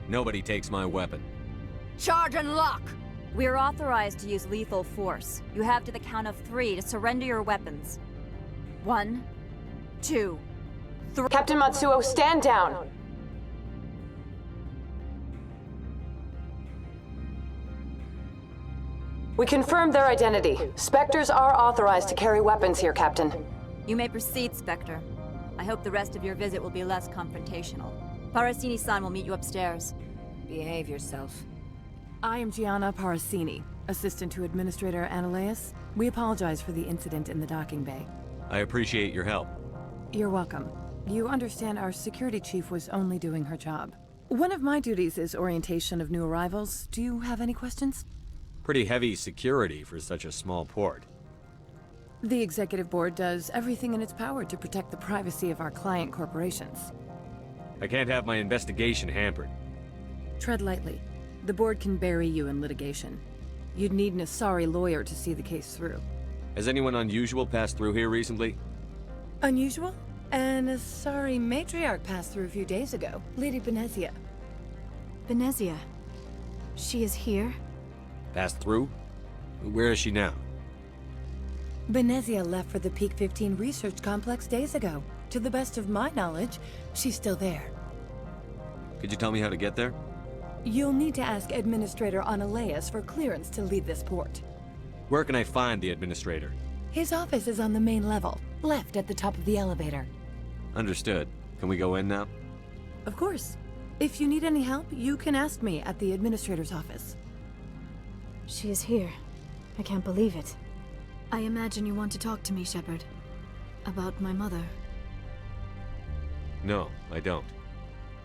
Nobody takes my weapon. Charge and lock! We are authorized to use lethal force. You have to the count of 3 to surrender your weapons. 1, 2, 3. Captain Matsuo, stand down! We confirmed their identity. Spectres are authorized to carry weapons here, Captain. You may proceed, Spectre. I hope the rest of your visit will be less confrontational. Parasini-san will meet you upstairs. Behave yourself. I am Gianna Parasini, assistant to Administrator Analeas. We apologize for the incident in the docking bay. I appreciate your help. You're welcome. You understand our security chief was only doing her job. One of my duties is orientation of new arrivals. Do you have any questions? Pretty heavy security for such a small port. The executive board does everything in its power to protect the privacy of our client corporations. I can't have my investigation hampered. Tread lightly. The board can bury you in litigation. You'd need an Asari lawyer to see the case through. Has anyone unusual passed through here recently? Unusual? An Asari matriarch passed through a few days ago. Lady Benezia. Benezia? She is here? Passed through? Where is she now? Benezia left for the Peak 15 research complex days ago. To the best of my knowledge, she's still there. Could you tell me how to get there? You'll need to ask Administrator Analeas for clearance to leave this port. Where can I find the Administrator? His office is on the main level, left at the top of the elevator. Understood. Can we go in now? Of course. If you need any help, you can ask me at the Administrator's office. She is here. I can't believe it. I imagine you want to talk to me, Shepard. About my mother. No, I don't.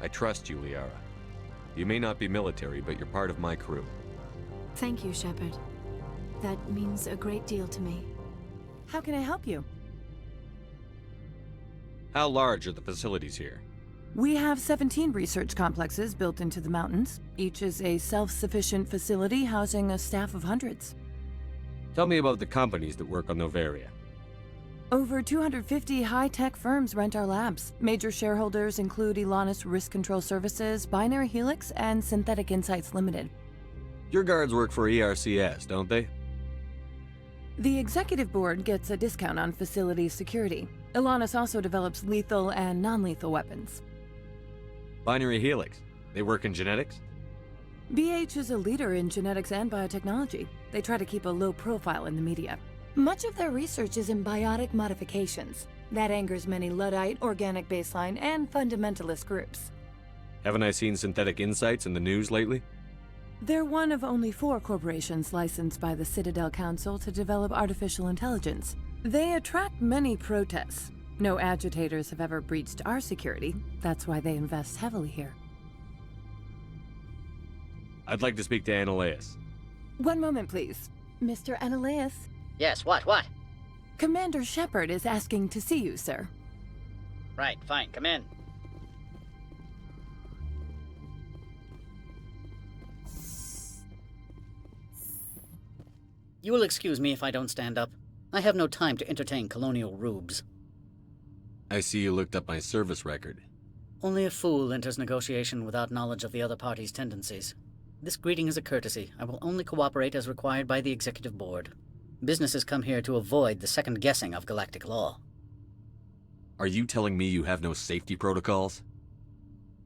I trust you, Liara. You may not be military, but you're part of my crew. Thank you, Shepard. That means a great deal to me. How can I help you? How large are the facilities here? We have 17 research complexes built into the mountains. Each is a self-sufficient facility housing a staff of hundreds. Tell me about the companies that work on Noveria. Over 250 high-tech firms rent our labs. Major shareholders include Elanis Risk Control Services, Binary Helix, and Synthetic Insights Limited. Your guards work for ERCS, don't they? The executive board gets a discount on facility security. Elanis also develops lethal and non-lethal weapons. Binary Helix. They work in genetics? BH is a leader in genetics and biotechnology. They try to keep a low profile in the media. Much of their research is in biotic modifications. That angers many Luddite, organic baseline, and fundamentalist groups. Haven't I seen Synthetic Insights in the news lately? They're one of only 4 corporations licensed by the Citadel Council to develop artificial intelligence. They attract many protests. No agitators have ever breached our security. That's why they invest heavily here. I'd like to speak to Annaleus. One moment, please. Mr. Annaleus? Yes, what? Commander Shepard is asking to see you, sir. Right, fine, come in. You will excuse me if I don't stand up. I have no time to entertain colonial rubes. I see you looked up my service record. Only a fool enters negotiation without knowledge of the other party's tendencies. This greeting is a courtesy. I will only cooperate as required by the Executive Board. Businesses come here to avoid the second guessing of galactic law. Are you telling me you have no safety protocols?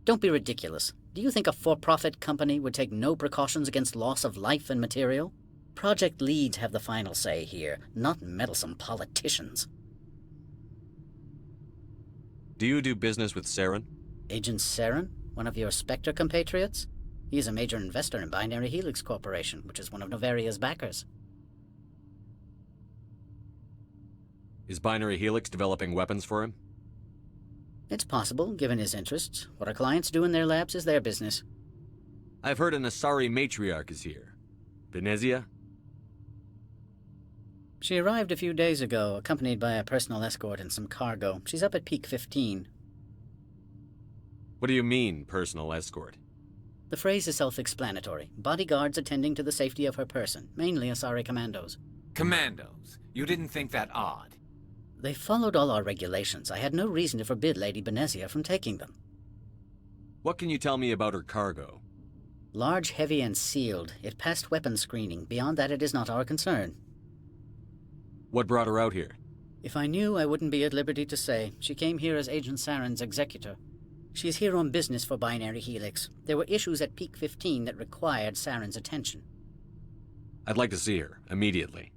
Don't be ridiculous. Do you think a for-profit company would take no precautions against loss of life and material? Project leads have the final say here, not meddlesome politicians. Do you do business with Saren? Agent Saren? One of your Spectre compatriots? He is a major investor in Binary Helix Corporation, which is one of Noveria's backers. Is Binary Helix developing weapons for him? It's possible, given his interests. What our clients do in their labs is their business. I've heard an Asari matriarch is here. Venezia? She arrived a few days ago, accompanied by a personal escort and some cargo. She's up at Peak 15. What do you mean, personal escort? The phrase is self-explanatory. Bodyguards attending to the safety of her person, mainly Asari commandos. Commandos? You didn't think that odd? They followed all our regulations. I had no reason to forbid Lady Venezia from taking them. What can you tell me about her cargo? Large, heavy, and sealed. It passed weapons screening. Beyond that, it is not our concern. What brought her out here? If I knew, I wouldn't be at liberty to say. She came here as Agent Saren's executor. She's here on business for Binary Helix. There were issues at Peak 15 that required Saren's attention. I'd like to see her, immediately.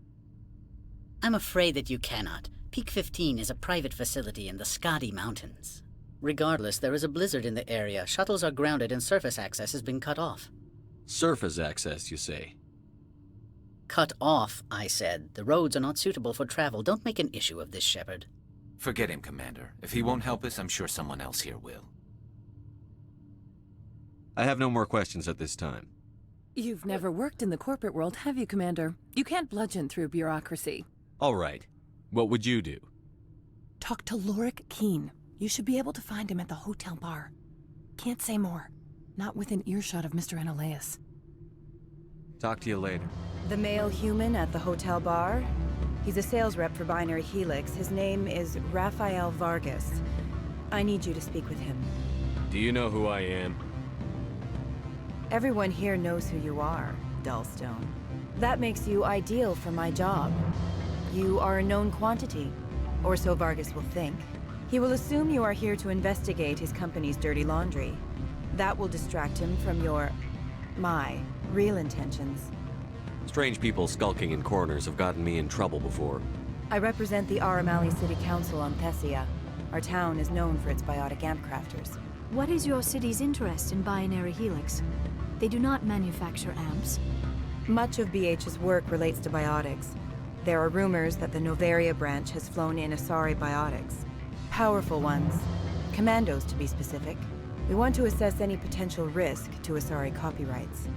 I'm afraid that you cannot. Peak 15 is a private facility in the Skadi Mountains. Regardless, there is a blizzard in the area. Shuttles are grounded and surface access has been cut off. Surface access, you say? Cut off, I said. The roads are not suitable for travel. Don't make an issue of this, Shepard. Forget him, Commander. If he won't help us, I'm sure someone else here will. I have no more questions at this time. You've never worked in the corporate world, have you, Commander? You can't bludgeon through bureaucracy. All right. What would you do? Talk to Lorik Keen. You should be able to find him at the hotel bar. Can't say more. Not within earshot of Mr. Annaleus. Talk to you later. The male human at the hotel bar? He's a sales rep for Binary Helix. His name is Rafael Vargas. I need you to speak with him. Do you know who I am? Everyone here knows who you are, Dullstone. That makes you ideal for my job. You are a known quantity, or so Vargas will think. He will assume you are here to investigate his company's dirty laundry. That will distract him from my real intentions. Strange people skulking in corners have gotten me in trouble before. I represent the Aramali City Council on Thessia. Our town is known for its biotic amp crafters. What is your city's interest in Binary Helix? They do not manufacture amps. Much of BH's work relates to biotics. There are rumors that the Noveria branch has flown in Asari biotics. Powerful ones. Commandos, to be specific. We want to assess any potential risk to Asari copyrights.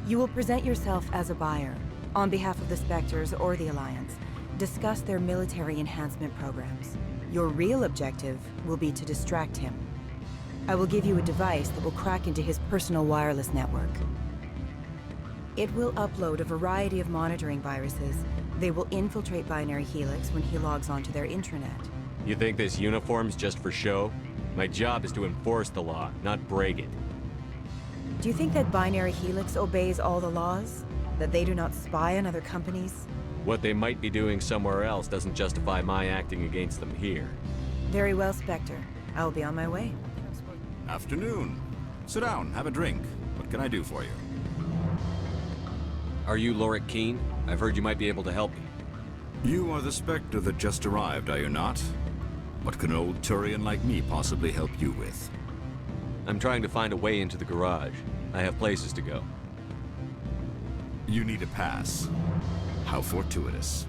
You will present yourself as a buyer, on behalf of the Spectres or the Alliance. Discuss their military enhancement programs. Your real objective will be to distract him. I will give you a device that will crack into his personal wireless network. It will upload a variety of monitoring viruses. They will infiltrate Binary Helix when he logs onto their intranet. You think this uniform's just for show? My job is to enforce the law, not break it. Do you think that Binary Helix obeys all the laws? That they do not spy on other companies? What they might be doing somewhere else doesn't justify my acting against them here. Very well, Spectre. I will be on my way. Afternoon. Sit down, have a drink. What can I do for you? Are you Lorik Keen? I've heard you might be able to help me. You are the Spectre that just arrived, are you not? What can an old Turian like me possibly help you with? I'm trying to find a way into the garage. I have places to go. You need a pass. How fortuitous.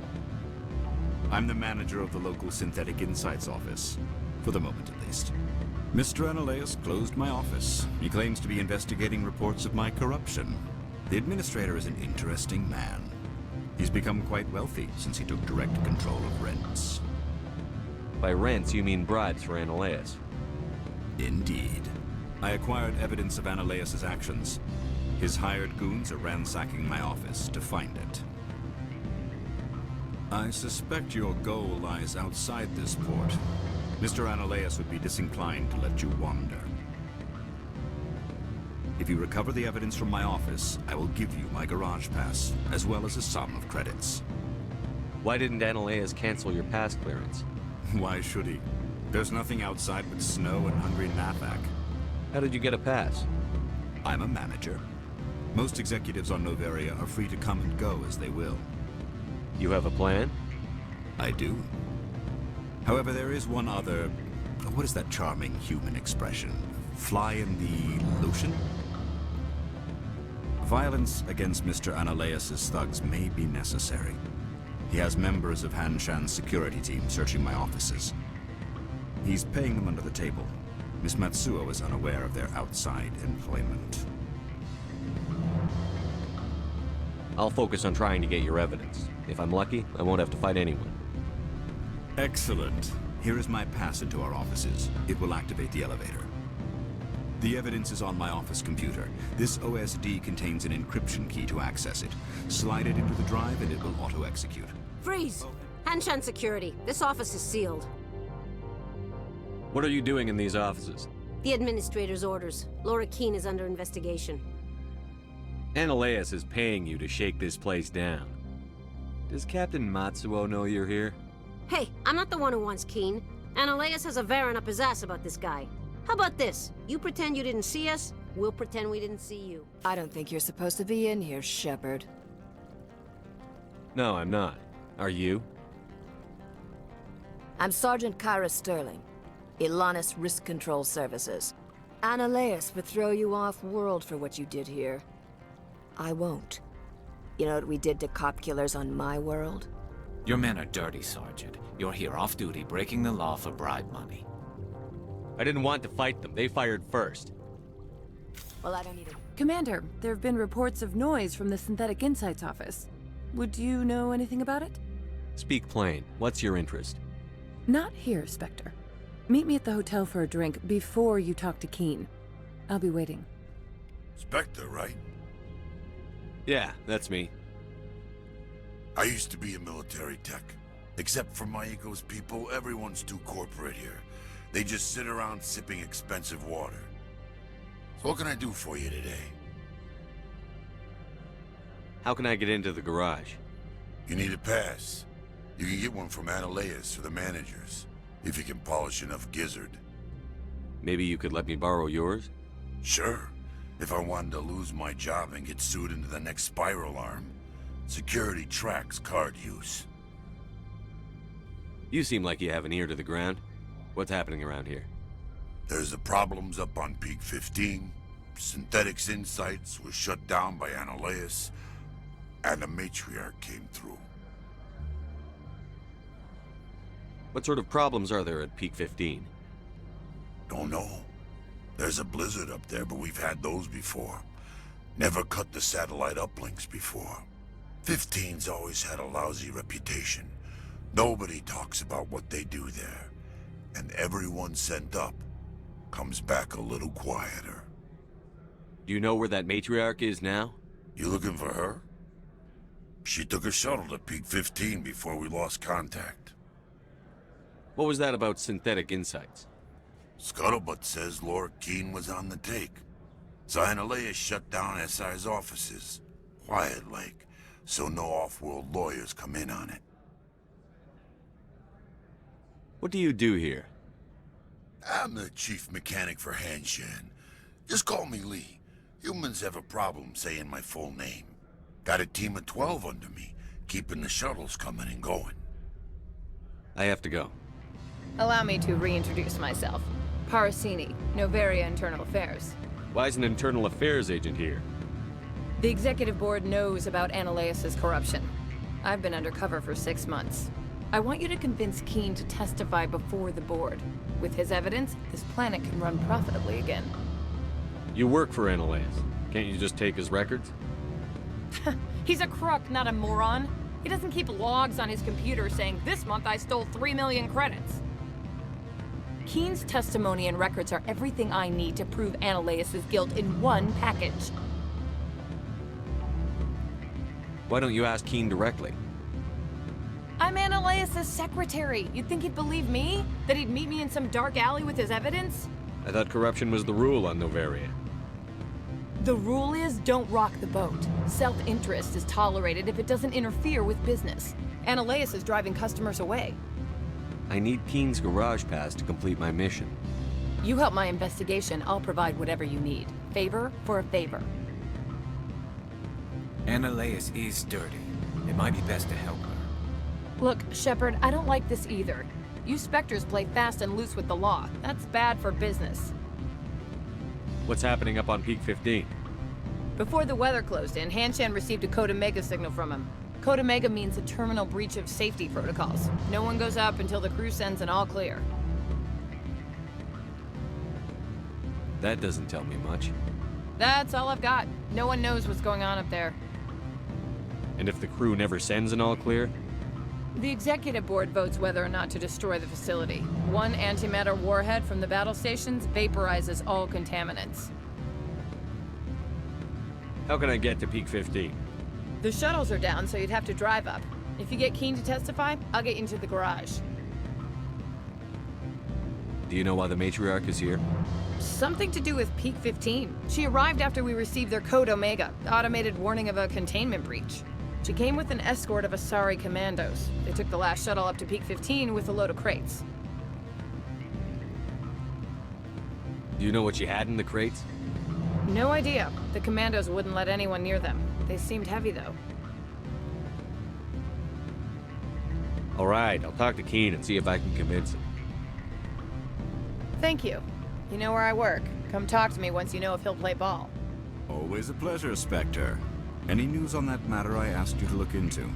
I'm the manager of the local Synthetic Insights office. For the moment, at least. Mr. Analeas closed my office. He claims to be investigating reports of my corruption. The administrator is an interesting man. He's become quite wealthy since he took direct control of rents. By rents, you mean bribes for Analeas? Indeed. I acquired evidence of Analeas' actions. His hired goons are ransacking my office to find it. I suspect your goal lies outside this port. Mr. Analeas would be disinclined to let you wander. If you recover the evidence from my office, I will give you my garage pass, as well as a sum of credits. Why didn't Analeas cancel your pass clearance? Why should he? There's nothing outside but snow and hungry Nafak. How did you get a pass? I'm a manager. Most executives on Noveria are free to come and go as they will. You have a plan? I do. However, there is one other... What is that charming human expression? Fly in the lotion? Violence against Mr. Analeas' thugs may be necessary. He has members of Han Shan's security team searching my offices. He's paying them under the table. Miss Matsuo is unaware of their outside employment. I'll focus on trying to get your evidence. If I'm lucky, I won't have to fight anyone. Excellent. Here is my pass into our offices. It will activate the elevator. The evidence is on my office computer. This OSD contains an encryption key to access it. Slide it into the drive and it will auto-execute. Freeze! Hanshan Security. This office is sealed. What are you doing in these offices? The administrator's orders. Laura Keene is under investigation. Analeas is paying you to shake this place down. Does Captain Matsuo know you're here? Hey, I'm not the one who wants Keene. Analeas has a Varen up his ass about this guy. How about this? You pretend you didn't see us, we'll pretend we didn't see you. I don't think you're supposed to be in here, Shepard. No, I'm not. Are you? I'm Sergeant Kyra Sterling, Ilanis Risk Control Services. Analeas would throw you off-world for what you did here. I won't. You know what we did to cop killers on my world? Your men are dirty, Sergeant. You're here off-duty, breaking the law for bribe money. I didn't want to fight them. They fired first. Well, I don't need it. Commander, there have been reports of noise from the Synthetic Insights office. Would you know anything about it? Speak plain. What's your interest? Not here, Spectre. Meet me at the hotel for a drink before you talk to Keene. I'll be waiting. Spectre, right? Yeah, that's me. I used to be a military tech. Except for Maiko's people, everyone's too corporate here. They just sit around sipping expensive water. So what can I do for you today? How can I get into the garage? You need a pass. You can get one from Analeas or the managers, if you can polish enough gizzard. Maybe you could let me borrow yours? Sure. If I wanted to lose my job and get sued into the next spiral arm. Security tracks card use. You seem like you have an ear to the ground. What's happening around here? There's the problems up on Peak 15. Synthetics Insights was shut down by Analeas. And the Matriarch came through. What sort of problems are there at Peak 15? Don't know. There's a blizzard up there, but we've had those before. Never cut the satellite uplinks before. 15's always had a lousy reputation. Nobody talks about what they do there. And everyone sent up comes back a little quieter. Do you know where that Matriarch is now? You looking for her? She took a shuttle to Peak 15 before we lost contact. What was that about Synthetic Insights? Scuttlebutt says Laura Keene was on the take. So Analeas shut down SI's offices. Quiet-like, so no off-world lawyers come in on it. What do you do here? I'm the chief mechanic for Hanshan. Just call me Lee. Humans have a problem saying my full name. Got a team of 12 under me, keeping the shuttles coming and going. I have to go. Allow me to reintroduce myself. Parasini, Noveria Internal Affairs. Why is an internal affairs agent here? The executive board knows about Ananias' corruption. I've been undercover for 6 months. I want you to convince Keen to testify before the board. With his evidence, this planet can run profitably again. You work for Ananias. Can't you just take his records? He's a crook, not a moron. He doesn't keep logs on his computer saying, "This month I stole 3 million credits." Keen's testimony and records are everything I need to prove Ananias' guilt in one package. Why don't you ask Keen directly? I'm Ananias' secretary. You'd think he'd believe me? That he'd meet me in some dark alley with his evidence? I thought corruption was the rule on Noveria. The rule is, don't rock the boat. Self-interest is tolerated if it doesn't interfere with business. Ananias is driving customers away. I need Keen's garage pass to complete my mission. You help my investigation, I'll provide whatever you need. Favor for a favor. Ananias is dirty. It might be best to help her. Look, Shepard, I don't like this either. You Spectres play fast and loose with the law. That's bad for business. What's happening up on Peak 15? Before the weather closed in, Hanshan received a Code Omega signal from him. Code Omega means a terminal breach of safety protocols. No one goes up until the crew sends an all clear. That doesn't tell me much. That's all I've got. No one knows what's going on up there. And if the crew never sends an all clear? The executive board votes whether or not to destroy the facility. One antimatter warhead from the battle stations vaporizes all contaminants. How can I get to Peak 15? The shuttles are down, so you'd have to drive up. If you get Keen to testify, I'll get you into the garage. Do you know why the matriarch is here? Something to do with Peak 15. She arrived after we received their Code Omega, automated warning of a containment breach. She came with an escort of Asari commandos. They took the last shuttle up to Peak 15 with a load of crates. Do you know what you had in the crates? No idea. The commandos wouldn't let anyone near them. They seemed heavy, though. All right, I'll talk to Keen and see if I can convince him. Thank you. You know where I work. Come talk to me once you know if he'll play ball. Always a pleasure, Spectre. Any news on that matter I asked you to look into?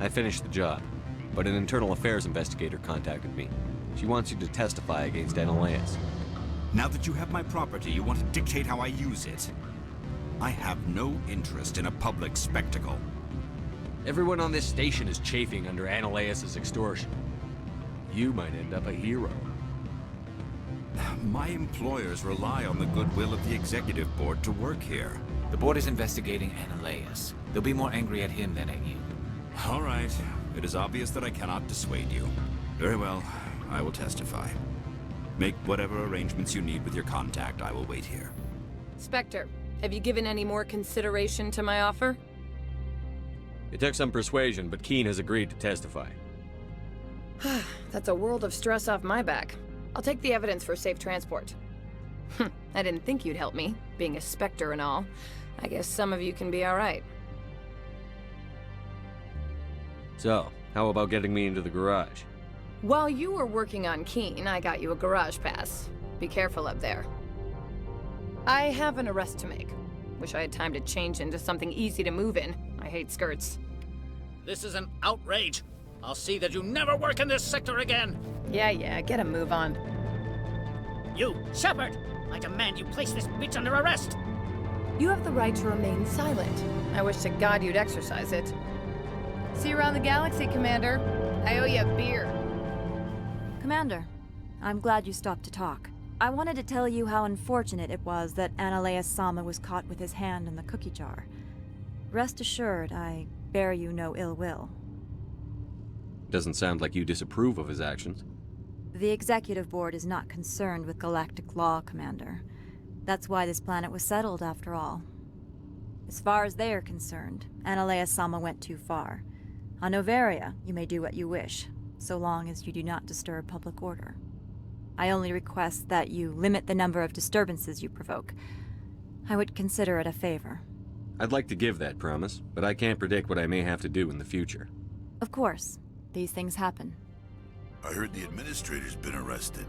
I finished the job, but an internal affairs investigator contacted me. She wants you to testify against Ananias. Now that you have my property, you want to dictate how I use it. I have no interest in a public spectacle. Everyone on this station is chafing under Ananias' extortion. You might end up a hero. My employers rely on the goodwill of the executive board to work here. The board is investigating Ananias. They'll be more angry at him than at you. All right. It is obvious that I cannot dissuade you. Very well. I will testify. Make whatever arrangements you need with your contact. I will wait here. Spectre, have you given any more consideration to my offer? It took some persuasion, but Keen has agreed to testify. That's a world of stress off my back. I'll take the evidence for safe transport. I didn't think you'd help me, being a Spectre and all. I guess some of you can be all right. So, how about getting me into the garage? While you were working on Keen, I got you a garage pass. Be careful up there. I have an arrest to make. Wish I had time to change into something easy to move in. I hate skirts. This is an outrage. I'll see that you never work in this sector again. Yeah, get a move on. You, Shepard! I demand you place this bitch under arrest! You have the right to remain silent. I wish to God you'd exercise it. See you around the galaxy, Commander. I owe you a beer. Commander, I'm glad you stopped to talk. I wanted to tell you how unfortunate it was that Ananias Sama was caught with his hand in the cookie jar. Rest assured, I bear you no ill will. Doesn't sound like you disapprove of his actions. The Executive Board is not concerned with galactic law, Commander. That's why this planet was settled, after all. As far as they are concerned, Ananias Sama went too far. On Noveria, you may do what you wish, so long as you do not disturb public order. I only request that you limit the number of disturbances you provoke. I would consider it a favor. I'd like to give that promise, but I can't predict what I may have to do in the future. Of course. These things happen. I heard the administrator's been arrested.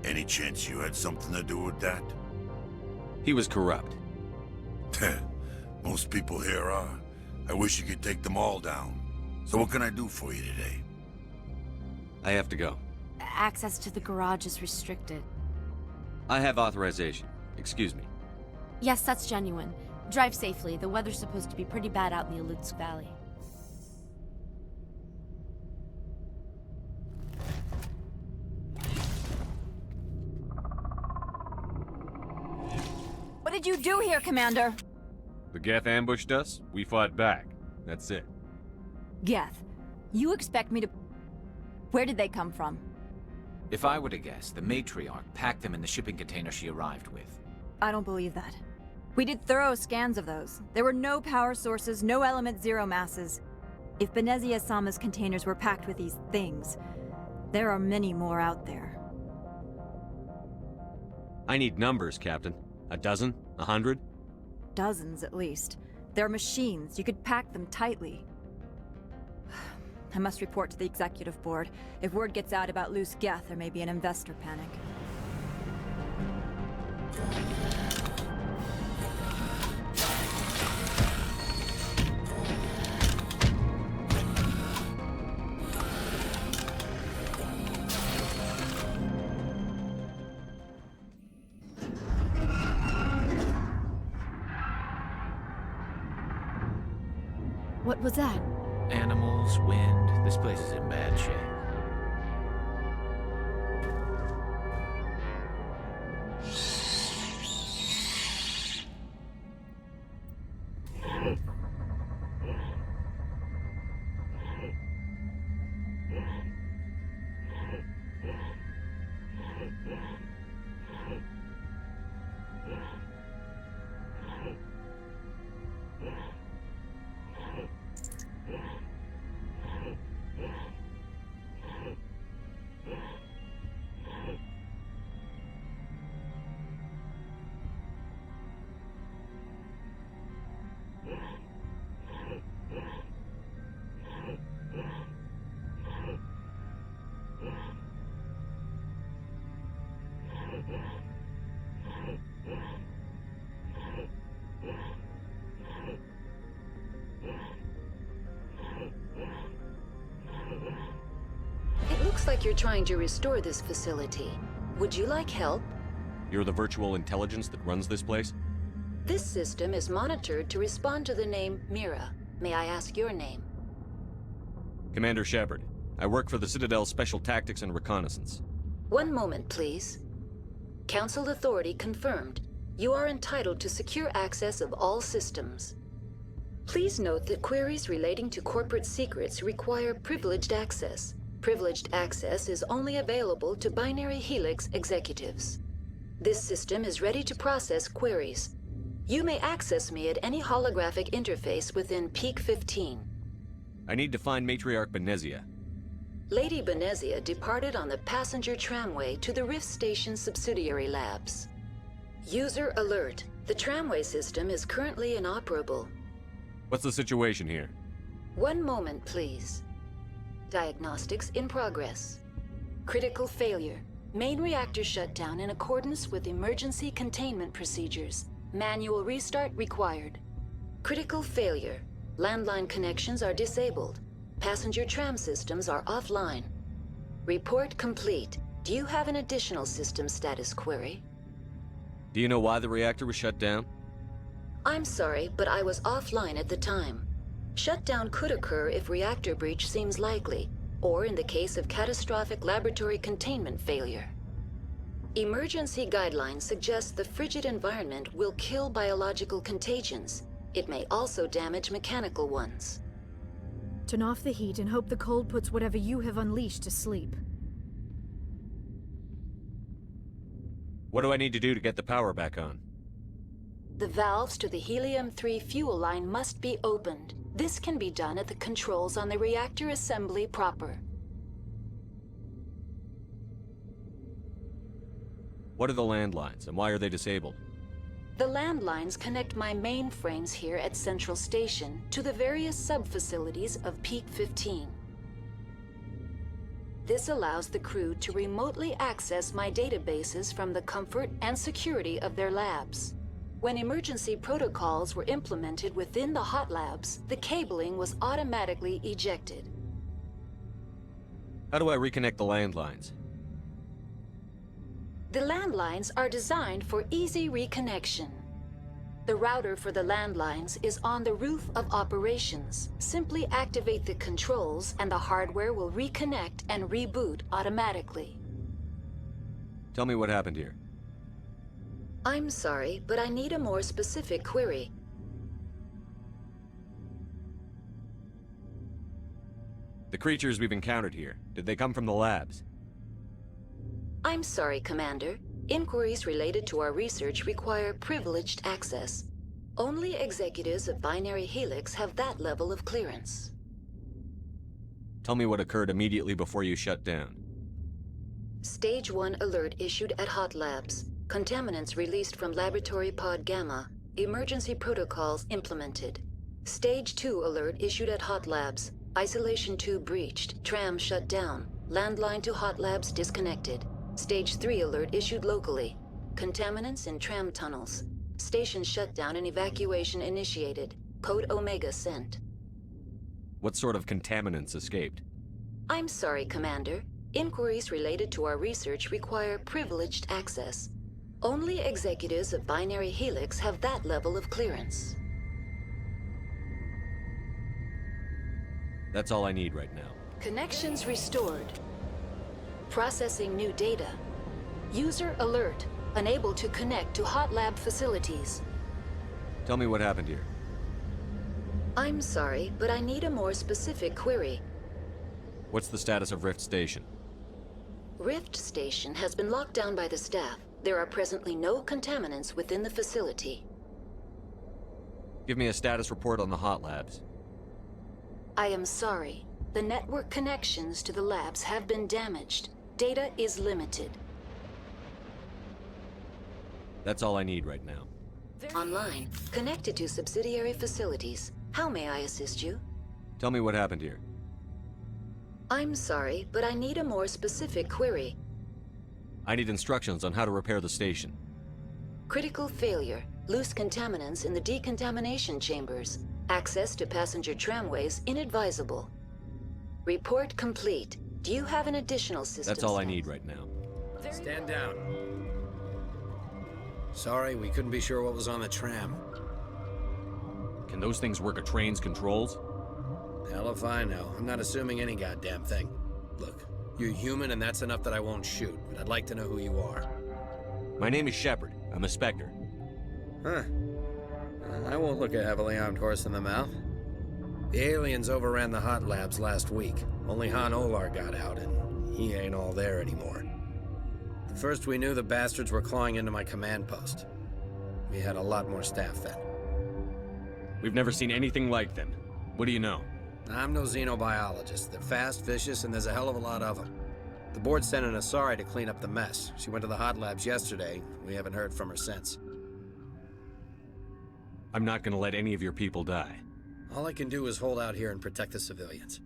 Any chance you had something to do with that? He was corrupt. Most people here are. I wish you could take them all down. So what can I do for you today? I have to go. Access to the garage is restricted. I have authorization. Excuse me. Yes, that's genuine. Drive safely. The weather's supposed to be pretty bad out in the Alutsk Valley. What did you do here, Commander? The Geth ambushed us. We fought back. That's it. Geth, you expect me to... Where did they come from? If I were to guess, the matriarch packed them in the shipping container she arrived with. I don't believe that. We did thorough scans of those. There were no power sources, no element zero masses. If Benezia Sama's containers were packed with these things, there are many more out there. I need numbers, Captain. A dozen? 100? Dozens, at least. They're machines. You could pack them tightly. I must report to the executive board. If word gets out about loose Geth, there may be an investor panic. What was that? Animals, wind. This place is in bad shape. It looks like you're trying to restore this facility. Would you like help? You're the virtual intelligence that runs this place? This system is monitored to respond to the name Mira. May I ask your name? Commander Shepard. I work for the Citadel's Special Tactics and Reconnaissance. One moment, please. Council authority confirmed. You are entitled to secure access of all systems. Please note that queries relating to corporate secrets require privileged access. Privileged access is only available to Binary Helix executives. This system is ready to process queries. You may access me at any holographic interface within Peak 15. I need to find Matriarch Benezia. Lady Benezia departed on the passenger tramway to the Rift Station subsidiary labs. User alert. The tramway system is currently inoperable. What's the situation here? One moment, please. Diagnostics in progress. Critical failure. Main reactor shut down in accordance with emergency containment procedures. Manual restart required. Critical failure. Landline connections are disabled. Passenger tram systems are offline. Report complete. Do you have an additional system status query? Do you know why the reactor was shut down? I'm sorry, but I was offline at the time. Shutdown could occur if reactor breach seems likely, or in the case of catastrophic laboratory containment failure. Emergency guidelines suggest the frigid environment will kill biological contagions. It may also damage mechanical ones. Turn off the heat and hope the cold puts whatever you have unleashed to sleep. What do I need to do to get the power back on? The valves to the helium-3 fuel line must be opened. This can be done at the controls on the reactor assembly proper. What are the landlines, and why are they disabled? The landlines connect my mainframes here at Central Station to the various sub-facilities of Peak 15. This allows the crew to remotely access my databases from the comfort and security of their labs. When emergency protocols were implemented within the hot labs, the cabling was automatically ejected. How do I reconnect the landlines? The landlines are designed for easy reconnection. The router for the landlines is on the roof of operations. Simply activate the controls and the hardware will reconnect and reboot automatically. Tell me what happened here. I'm sorry, but I need a more specific query. The creatures we've encountered here, did they come from the labs? I'm sorry, Commander. Inquiries related to our research require privileged access. Only executives of Binary Helix have that level of clearance. Tell me what occurred immediately before you shut down. Stage 1 alert issued at Hot Labs. Contaminants released from Laboratory Pod Gamma. Emergency protocols implemented. Stage 2 alert issued at Hot Labs. Isolation tube breached. Tram shut down. Landline to Hot Labs disconnected. Stage 3 alert issued locally. Contaminants in tram tunnels. Station shutdown and evacuation initiated. Code Omega sent. What sort of contaminants escaped? I'm sorry, Commander. Inquiries related to our research require privileged access. Only executives of Binary Helix have that level of clearance. That's all I need right now. Connections restored. Processing new data. User alert. Unable to connect to Hot Lab facilities. Tell me what happened here. I'm sorry, but I need a more specific query. What's the status of Rift Station? Rift Station has been locked down by the staff. There are presently no contaminants within the facility. Give me a status report on the hot labs. I am sorry. The network connections to the labs have been damaged. Data is limited. That's all I need right now. Online. Connected to subsidiary facilities. How may I assist you? Tell me what happened here. I'm sorry, but I need a more specific query. I need instructions on how to repair the station. Critical failure. Loose contaminants in the decontamination chambers. Access to passenger tramways inadvisable. Report complete. Do you have an additional system? That's all I need right now. Stand down. Sorry, we couldn't be sure what was on the tram. Can those things work a train's controls? Hell if I know. I'm not assuming any goddamn thing. Look, you're human and that's enough that I won't shoot, but I'd like to know who you are. My name is Shepard. I'm a Spectre. Huh. I won't look a heavily armed horse in the mouth. The aliens overran the hot labs last week. Only Han Olar got out, and he ain't all there anymore. The first we knew, the bastards were clawing into my command post. We had a lot more staff then. We've never seen anything like them. What do you know? I'm no xenobiologist. They're fast, vicious, and there's a hell of a lot of them. The board sent an Asari to clean up the mess. She went to the hot labs yesterday. We haven't heard from her since. I'm not gonna let any of your people die. All I can do is hold out here and protect the civilians.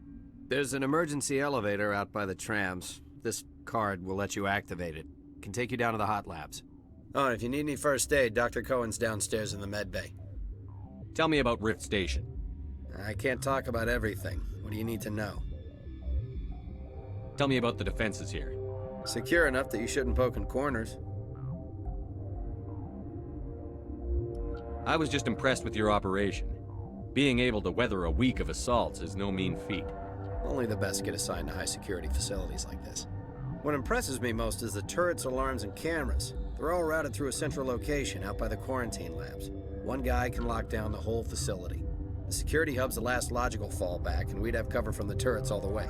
There's an emergency elevator out by the trams. This card will let you activate it. Can take you down to the hot labs. Oh, and if you need any first aid, Dr. Cohen's downstairs in the med bay. Tell me about Rift Station. I can't talk about everything. What do you need to know? Tell me about the defenses here. Secure enough that you shouldn't poke in corners. I was just impressed with your operation. Being able to weather a week of assaults is no mean feat. Only the best get assigned to high-security facilities like this. What impresses me most is the turrets, alarms, and cameras. They're all routed through a central location out by the quarantine labs. One guy can lock down the whole facility. The security hub's the last logical fallback, and we'd have cover from the turrets all the way.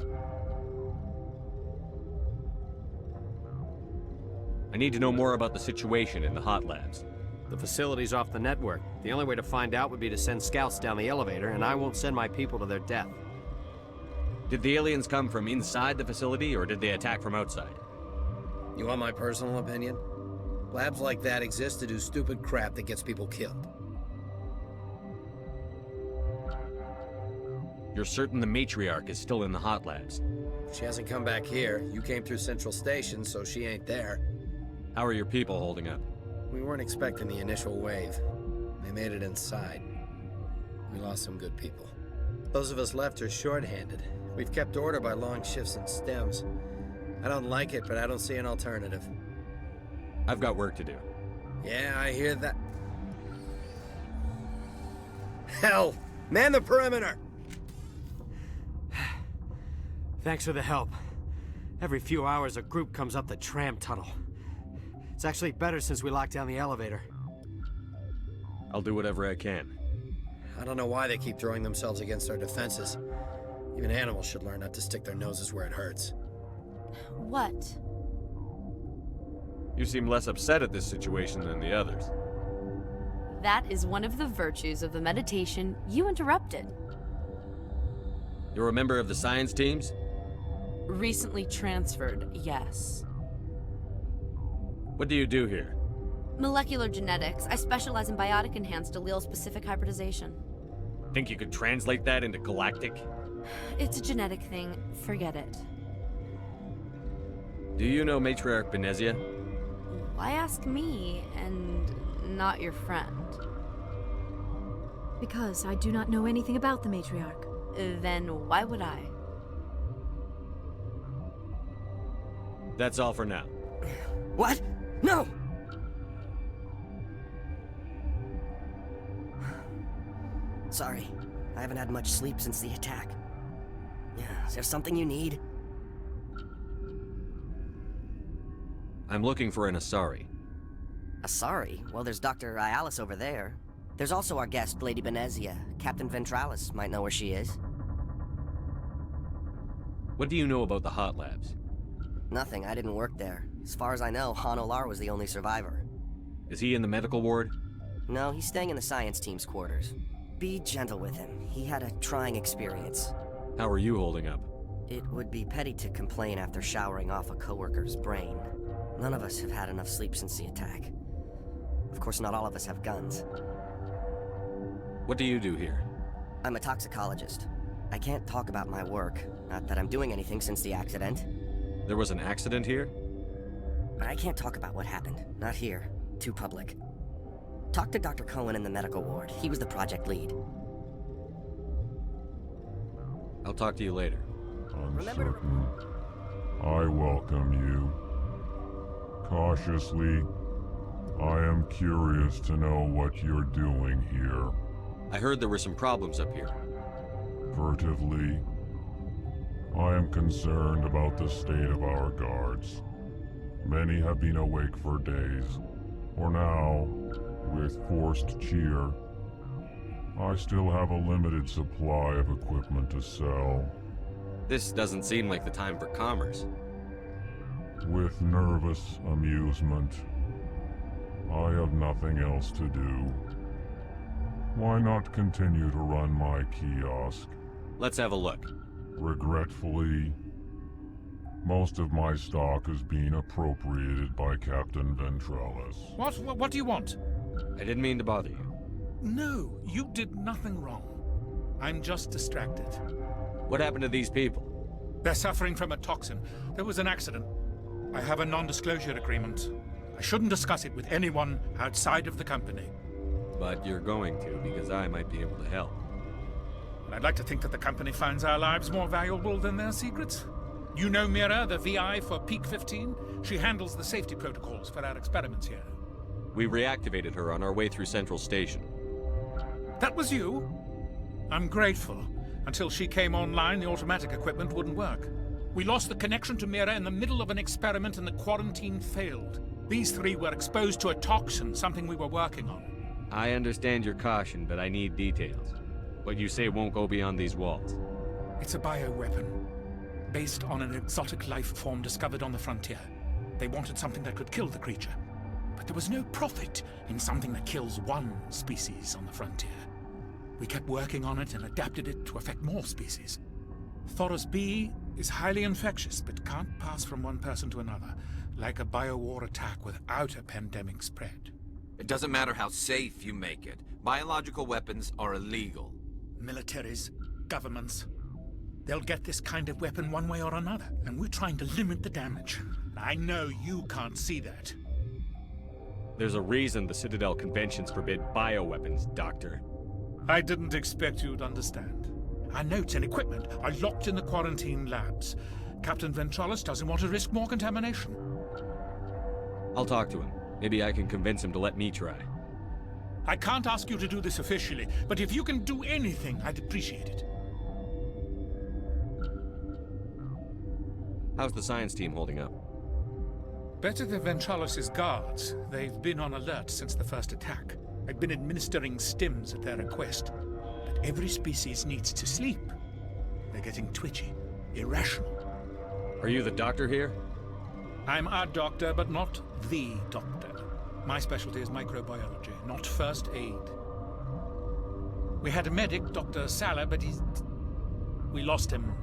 I need to know more about the situation in the hot labs. The facility's off the network. The only way to find out would be to send scouts down the elevator, and I won't send my people to their death. Did the aliens come from inside the facility, or did they attack from outside? You want my personal opinion? Labs like that exist to do stupid crap that gets people killed. You're certain the matriarch is still in the hot labs? She hasn't come back here. You came through Central Station, so she ain't there. How are your people holding up? We weren't expecting the initial wave. They made it inside. We lost some good people. Those of us left are short-handed. We've kept order by long shifts and stems. I don't like it, but I don't see an alternative. I've got work to do. Yeah, I hear that. Hell! Man the perimeter! Thanks for the help. Every few hours, a group comes up the tram tunnel. It's actually better since we locked down the elevator. I'll do whatever I can. I don't know why they keep throwing themselves against our defenses. Even animals should learn not to stick their noses where it hurts. What? You seem less upset at this situation than the others. That is one of the virtues of the meditation you interrupted. You're a member of the science teams? Recently transferred, yes. What do you do here? Molecular genetics. I specialize in biotic-enhanced allele-specific hybridization. Think you could translate that into galactic? It's a genetic thing. Forget it. Do you know Matriarch Benezia? Why ask me, and not your friend? Because I do not know anything about the matriarch. Then why would I? That's all for now. What? No! Sorry, I haven't had much sleep since the attack. Is there something you need? I'm looking for an Asari. Asari? Well, there's Dr. Ayalis over there. There's also our guest, Lady Benezia. Captain Ventralis might know where she is. What do you know about the hot labs? Nothing, I didn't work there. As far as I know, Han Olar was the only survivor. Is he in the medical ward? No, he's staying in the science team's quarters. Be gentle with him. He had a trying experience. How are you holding up? It would be petty to complain after showering off a coworker's brain. None of us have had enough sleep since the attack. Of course, not all of us have guns. What do you do here? I'm a toxicologist. I can't talk about my work. Not that I'm doing anything since the accident. There was an accident here? I can't talk about what happened. Not here. Too public. Talk to Dr. Cohen in the medical ward. He was the project lead. I'll talk to you later. Uncertain. I welcome you. Cautiously, I am curious to know what you're doing here. I heard there were some problems up here. Furtively, I am concerned about the state of our guards. Many have been awake for days. For now, with forced cheer, I still have a limited supply of equipment to sell. This doesn't seem like the time for commerce. With nervous amusement, I have nothing else to do. Why not continue to run my kiosk? Let's have a look. Regretfully, most of my stock is being appropriated by Captain Ventralis. What do you want? I didn't mean to bother you. No, you did nothing wrong. I'm just distracted. What happened to these people? They're suffering from a toxin. There was an accident. I have a non-disclosure agreement. I shouldn't discuss it with anyone outside of the company. But you're going to, because I might be able to help. And I'd like to think that the company finds our lives more valuable than their secrets. You know Mira, the VI for Peak 15? She handles the safety protocols for our experiments here. We reactivated her on our way through Central Station. That was you? I'm grateful. Until she came online, the automatic equipment wouldn't work. We lost the connection to Mira in the middle of an experiment and the quarantine failed. These three were exposed to a toxin, something we were working on. I understand your caution, but I need details. What you say won't go beyond these walls. It's a bioweapon, based on an exotic life form discovered on the frontier. They wanted something that could kill the creature. But there was no profit in something that kills one species on the frontier. We kept working on it and adapted it to affect more species. Thoros B is highly infectious, but can't pass from one person to another, like a biowar attack without a pandemic spread. It doesn't matter how safe you make it. Biological weapons are illegal. Militaries, governments, They'll get this kind of weapon one way or another, and we're trying to limit the damage. I know you can't see that. There's a reason the Citadel conventions forbid bioweapons, Doctor. I didn't expect you'd understand. Our notes and equipment are locked in the quarantine labs. Captain Ventralis doesn't want to risk more contamination. I'll talk to him. Maybe I can convince him to let me try. I can't ask you to do this officially, but if you can do anything, I'd appreciate it. How's the science team holding up? Better than Ventralis' guards. They've been on alert since the first attack. I've been administering stims at their request. But every species needs to sleep. They're getting twitchy, irrational. Are you the doctor here? I'm a doctor, but not the doctor. My specialty is microbiology, not first aid. We had a medic, Dr. Salah, but we lost him.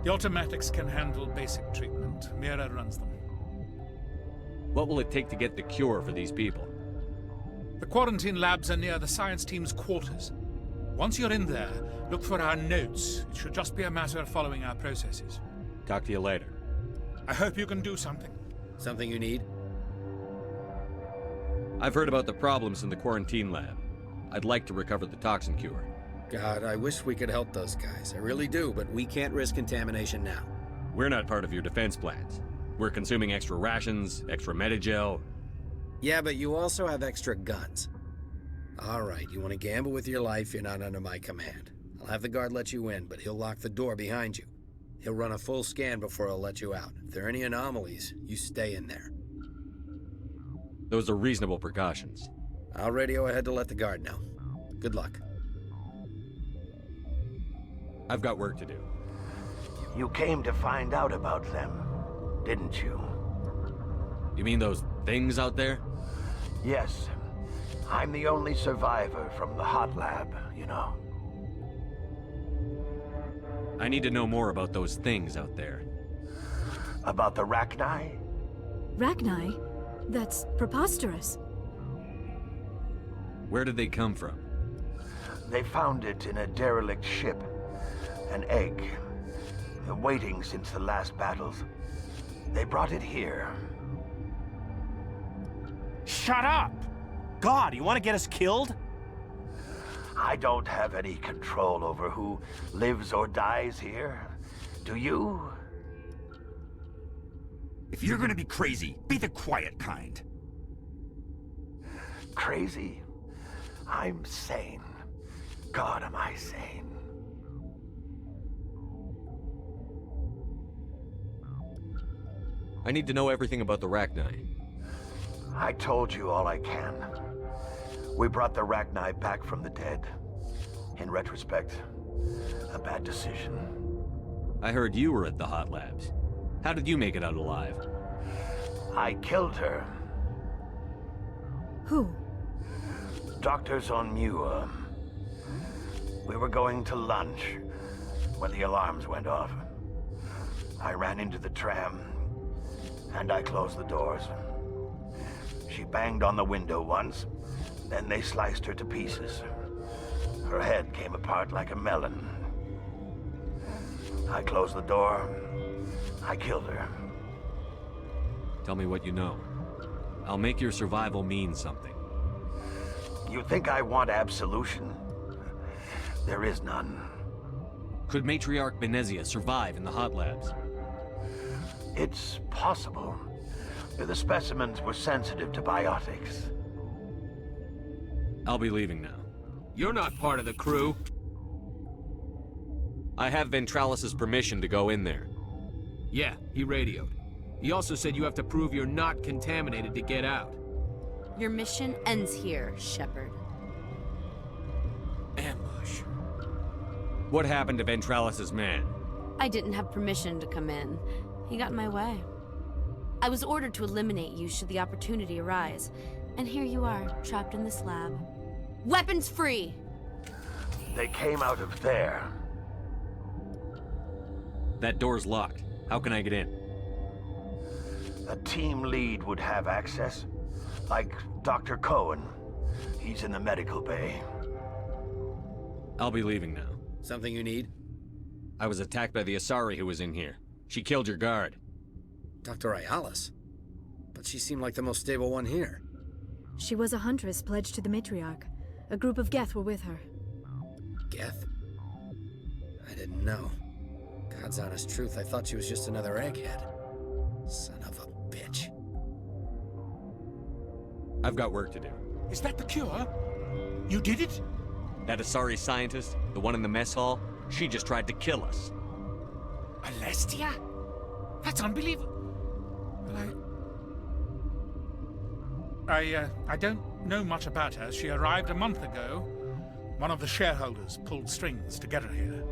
The automatics can handle basic treatment. Mira runs them. What will it take to get the cure for these people? The quarantine labs are near the science team's quarters. Once you're in there, look for our notes. It should just be a matter of following our processes. Talk to you later. I hope you can do something. Something you need? I've heard about the problems in the quarantine lab. I'd like to recover the toxin cure. God, I wish we could help those guys. I really do, but we can't risk contamination now. We're not part of your defense plans. We're consuming extra rations, extra Medigel. Yeah, but you also have extra guns. All right, you want to gamble with your life, you're not under my command. I'll have the guard let you in, but he'll lock the door behind you. He'll run a full scan before he'll let you out. If there are any anomalies, you stay in there. Those are reasonable precautions. I'll radio ahead to let the guard know. Good luck. I've got work to do. You came to find out about them, didn't you? You mean those things out there? Yes. I'm the only survivor from the hot lab, you know. I need to know more about those things out there. About the Rachni? Rachni? That's preposterous. Where did they come from? They found it in a derelict ship. An egg. Waiting since the last battles. They brought it here. Shut up! God, you want to get us killed? I don't have any control over who lives or dies here. Do you? If you're gonna be crazy, be the quiet kind. Crazy? I'm sane. God, am I sane. I need to know everything about the Rachni. I told you all I can. We brought the Rachni back from the dead. In retrospect, a bad decision. I heard you were at the hot labs. How did you make it out alive? I killed her. Who? Doctors on Muir. We were going to lunch when the alarms went off. I ran into the tram, and I closed the doors. She banged on the window once, then they sliced her to pieces. Her head came apart like a melon. I closed the door. I killed her. Tell me what you know. I'll make your survival mean something. You think I want absolution? There is none. Could Matriarch Benezia survive in the hot labs? It's possible. The specimens were sensitive to biotics. I'll be leaving now. You're not part of the crew. I have Ventralis' permission to go in there. Yeah, he radioed. He also said you have to prove you're not contaminated to get out. Your mission ends here, Shepard. Ambush. What happened to Ventralis' man? I didn't have permission to come in. He got in my way. I was ordered to eliminate you should the opportunity arise. And here you are, trapped in this lab. Weapons free! They came out of there. That door's locked. How can I get in? A team lead would have access. Like Dr. Cohen. He's in the medical bay. I'll be leaving now. Something you need? I was attacked by the Asari who was in here. She killed your guard. Dr. Ayalis? But she seemed like the most stable one here. She was a huntress pledged to the matriarch. A group of Geth were with her. Geth? I didn't know. God's honest truth, I thought she was just another egghead. Son of a bitch. I've got work to do. Is that the cure? You did it? That Asari scientist, the one in the mess hall, she just tried to kill us. Alestia? That's unbelievable. Well, I don't know much about her. She arrived a month ago. One of the shareholders pulled strings to get her here.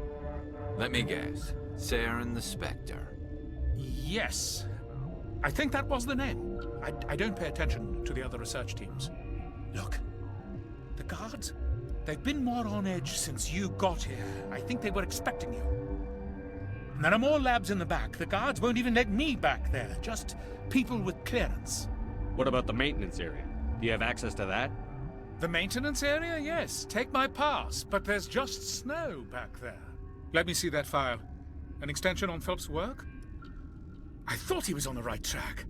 Let me guess. Saren the Spectre. Yes. I think that was the name. I don't pay attention to the other research teams. Look, the guards, they've been more on edge since you got here. I think they were expecting you. And there are more labs in the back. The guards won't even let me back there. Just people with clearance. What about the maintenance area? Do you have access to that? The maintenance area? Yes. Take my pass. But there's just snow back there. Let me see that file. An extension on Phelps' work? I thought he was on the right track.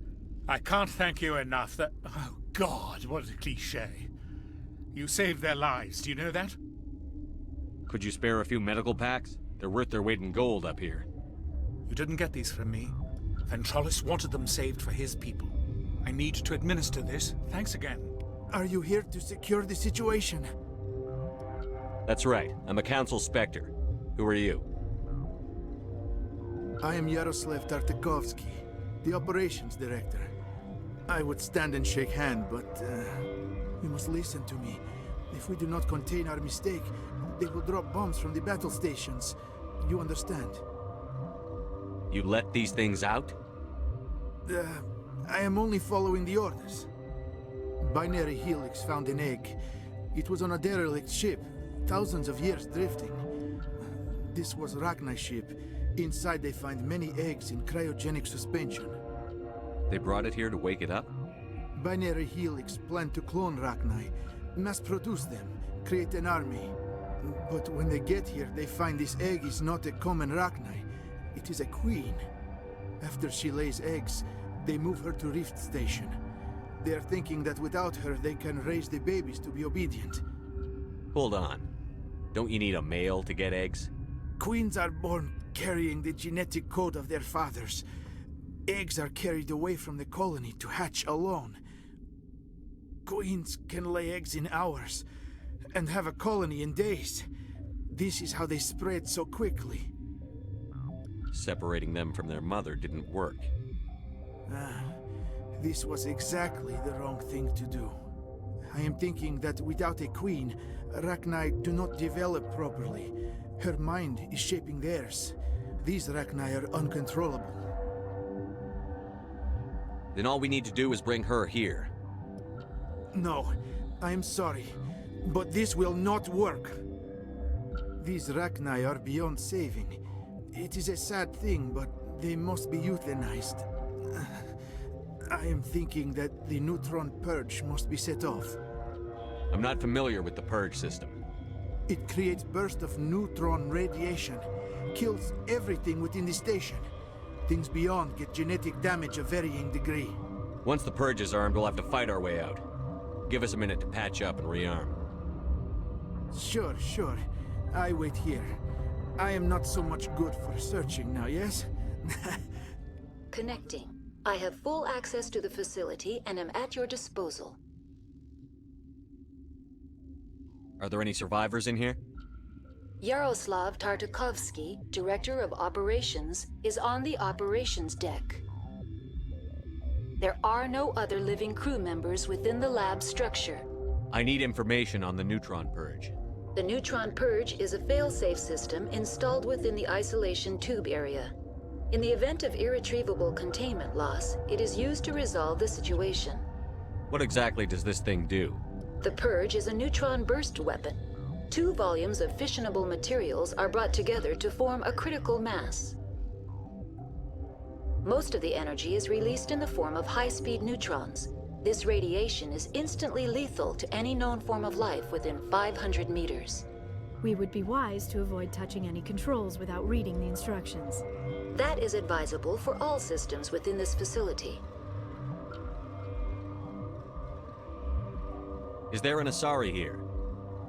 I can't thank you enough that... Oh, God, what a cliché. You saved their lives, do you know that? Could you spare a few medical packs? They're worth their weight in gold up here. You didn't get these from me. Ventralis wanted them saved for his people. I need to administer this. Thanks again. Are you here to secure the situation? That's right. I'm a Council Spectre. Who are you? I am Yaroslav Tartakovsky, the Operations Director. I would stand and shake hand, but you must listen to me. If we do not contain our mistake, they will drop bombs from the battle stations. You understand? You let these things out? I am only following the orders. Binary Helix found an egg. It was on a derelict ship, thousands of years drifting. This was Rachni's ship. Inside they find many eggs in cryogenic suspension. They brought it here to wake it up? Binary Helix planned to clone Rachni, mass-produce them, create an army. But when they get here, they find this egg is not a common Rachni. It is a queen. After she lays eggs, they move her to Rift Station. They are thinking that without her, they can raise the babies to be obedient. Hold on. Don't you need a male to get eggs? Queens are born carrying the genetic code of their fathers. Eggs are carried away from the colony to hatch alone. Queens can lay eggs in hours and have a colony in days. This is how they spread so quickly. Separating them from their mother didn't work. This was exactly the wrong thing to do. I am thinking that without a queen, Rachni do not develop properly. Her mind is shaping theirs. These Rachni are uncontrollable. Then all we need to do is bring her here. No, I am sorry, but this will not work. These Rachni are beyond saving. It is a sad thing, but they must be euthanized. I am thinking that the neutron purge must be set off. I'm not familiar with the purge system. It creates bursts of neutron radiation, kills everything within the station. Things beyond get genetic damage of varying degree. Once the purge is armed, we'll have to fight our way out. Give us a minute to patch up and rearm. Sure. I wait here. I am not so much good for searching now, yes? Connecting. I have full access to the facility and am at your disposal. Are there any survivors in here? Yaroslav Tartakovsky, Director of Operations, is on the operations deck. There are no other living crew members within the lab structure. I need information on the neutron purge. The neutron purge is a fail-safe system installed within the isolation tube area. In the event of irretrievable containment loss, it is used to resolve the situation. What exactly does this thing do? The purge is a neutron burst weapon. 2 volumes of fissionable materials are brought together to form a critical mass. Most of the energy is released in the form of high-speed neutrons. This radiation is instantly lethal to any known form of life within 500 meters. We would be wise to avoid touching any controls without reading the instructions. That is advisable for all systems within this facility. Is there an Asari here?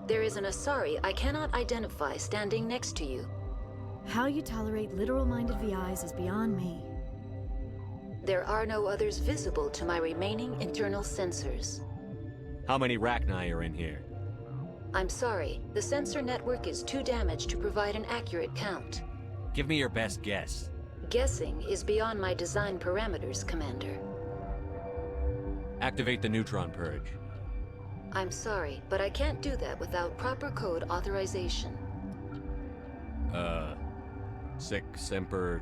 There is an Asari I cannot identify standing next to you. How you tolerate literal-minded VIs is beyond me. There are no others visible to my remaining internal sensors. How many Rachni are in here? I'm sorry, the sensor network is too damaged to provide an accurate count. Give me your best guess. Guessing is beyond my design parameters, Commander. Activate the neutron purge. I'm sorry, but I can't do that without proper code authorization. Sic semper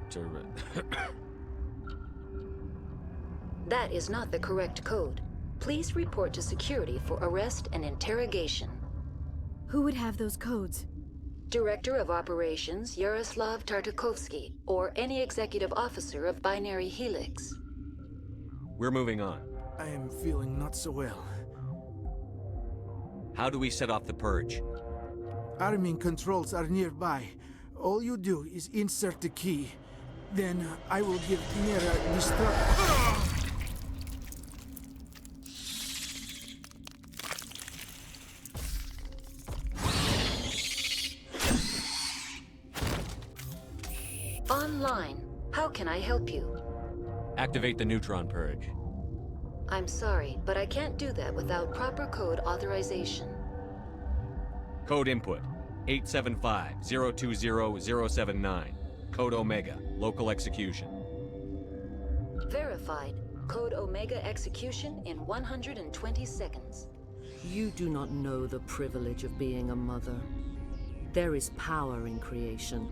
That is not the correct code. Please report to security for arrest and interrogation. Who would have those codes? Director of Operations Yaroslav Tartakovsky, or any executive officer of Binary Helix. We're moving on. I am feeling not so well. How do we set off the purge? Arming controls are nearby. All you do is insert the key. Then I will give Mira destruct. Online. How can I help you? Activate the neutron purge. I'm sorry, but I can't do that without proper code authorization. Code input 875-020-079. Code Omega. Local execution. Verified. Code Omega execution in 120 seconds. You do not know the privilege of being a mother. There is power in creation.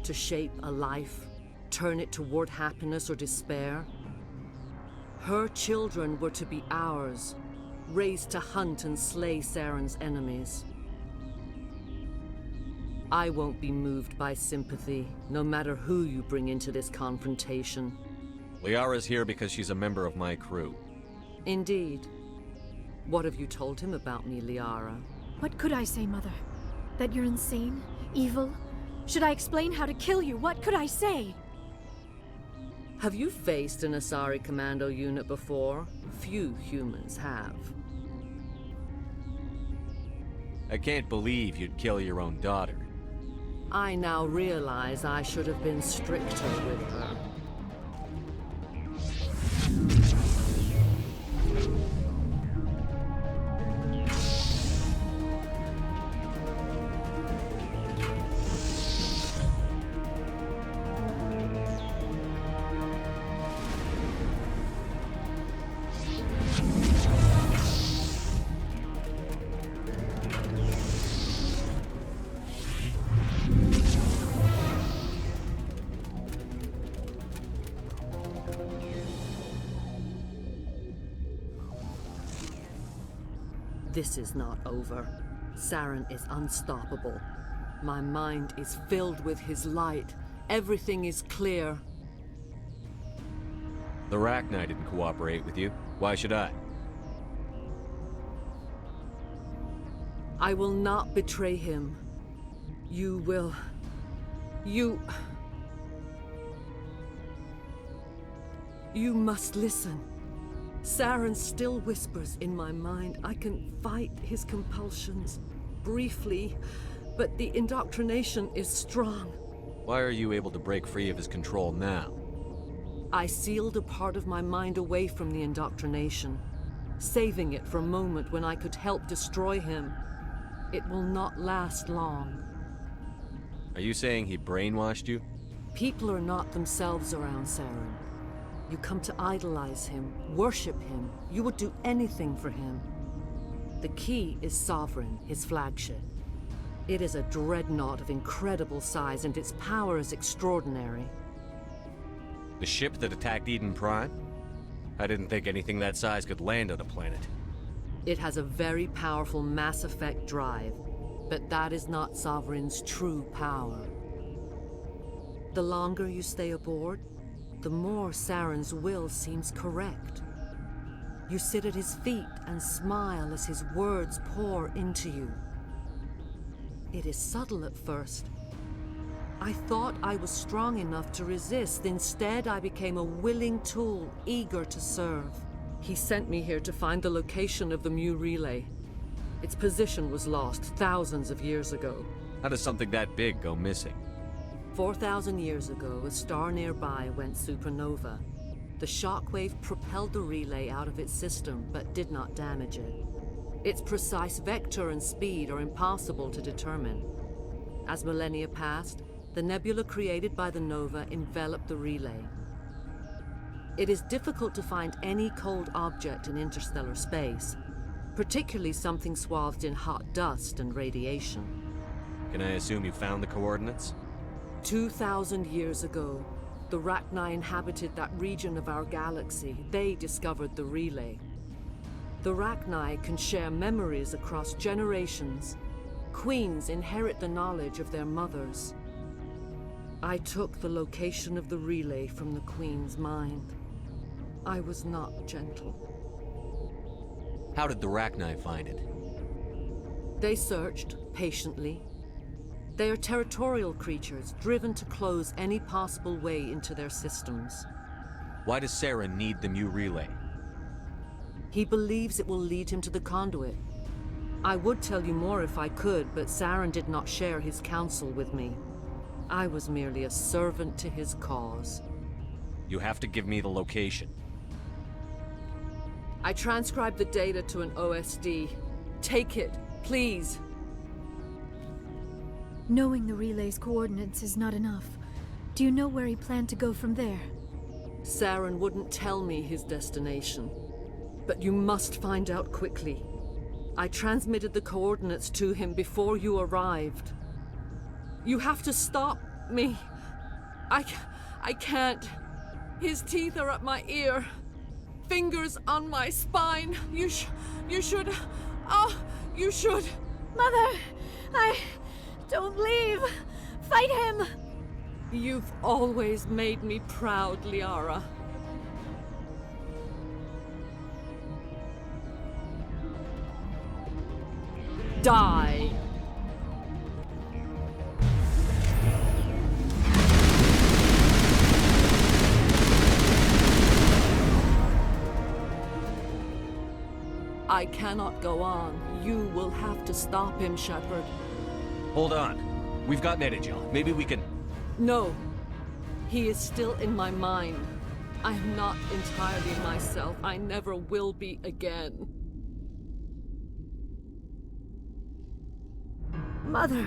To shape a life, turn it toward happiness or despair. Her children were to be ours, raised to hunt and slay Saren's enemies. I won't be moved by sympathy, no matter who you bring into this confrontation. Liara's here because she's a member of my crew. Indeed. What have you told him about me, Liara? What could I say, Mother? That you're insane? Evil? Should I explain how to kill you? What could I say? Have you faced an Asari commando unit before? Few humans have. I can't believe you'd kill your own daughter. I now realize I should have been stricter with her. This is not over. Saren is unstoppable. My mind is filled with his light. Everything is clear. The Rachni didn't cooperate with you. Why should I? I will not betray him. You will... You must listen. Saren still whispers in my mind. I can fight his compulsions, briefly, but the indoctrination is strong. Why are you able to break free of his control now? I sealed a part of my mind away from the indoctrination, saving it for a moment when I could help destroy him. It will not last long. Are you saying he brainwashed you? People are not themselves around Saren. You come to idolize him, worship him. You would do anything for him. The key is Sovereign, his flagship. It is a dreadnought of incredible size, and its power is extraordinary. The ship that attacked Eden Prime? I didn't think anything that size could land on a planet. It has a very powerful Mass Effect drive, but that is not Sovereign's true power. The longer you stay aboard, the more Saren's will seems correct. You sit at his feet and smile as his words pour into you. It is subtle at first. I thought I was strong enough to resist. Instead, I became a willing tool, eager to serve. He sent me here to find the location of the Mu relay. Its position was lost thousands of years ago. How does something that big go missing? 4,000 years ago, a star nearby went supernova. The shockwave propelled the relay out of its system, but did not damage it. Its precise vector and speed are impossible to determine. As millennia passed, the nebula created by the nova enveloped the relay. It is difficult to find any cold object in interstellar space, particularly something swathed in hot dust and radiation. Can I assume you found the coordinates? 2,000 years ago, the Rachni inhabited that region of our galaxy. They discovered the relay. The Rachni can share memories across generations. Queens inherit the knowledge of their mothers. I took the location of the relay from the Queen's mind. I was not gentle. How did the Rachni find it? They searched, patiently. They are territorial creatures, driven to close any possible way into their systems. Why does Saren need the Mu relay? He believes it will lead him to the conduit. I would tell you more if I could, but Saren did not share his counsel with me. I was merely a servant to his cause. You have to give me the location. I transcribed the data to an OSD. Take it, please. Knowing the relay's coordinates is not enough. Do you know where he planned to go from there? Saren wouldn't tell me his destination. But you must find out quickly. I transmitted the coordinates to him before you arrived. You have to stop me. I can't. His teeth are at my ear. Fingers on my spine. You should. Oh, you should. Mother, don't leave. Fight him. You've always made me proud, Liara. Die. I cannot go on. You will have to stop him, Shepard. Hold on. We've got Metagel. Maybe we can... No. He is still in my mind. I am not entirely myself. I never will be again. Mother.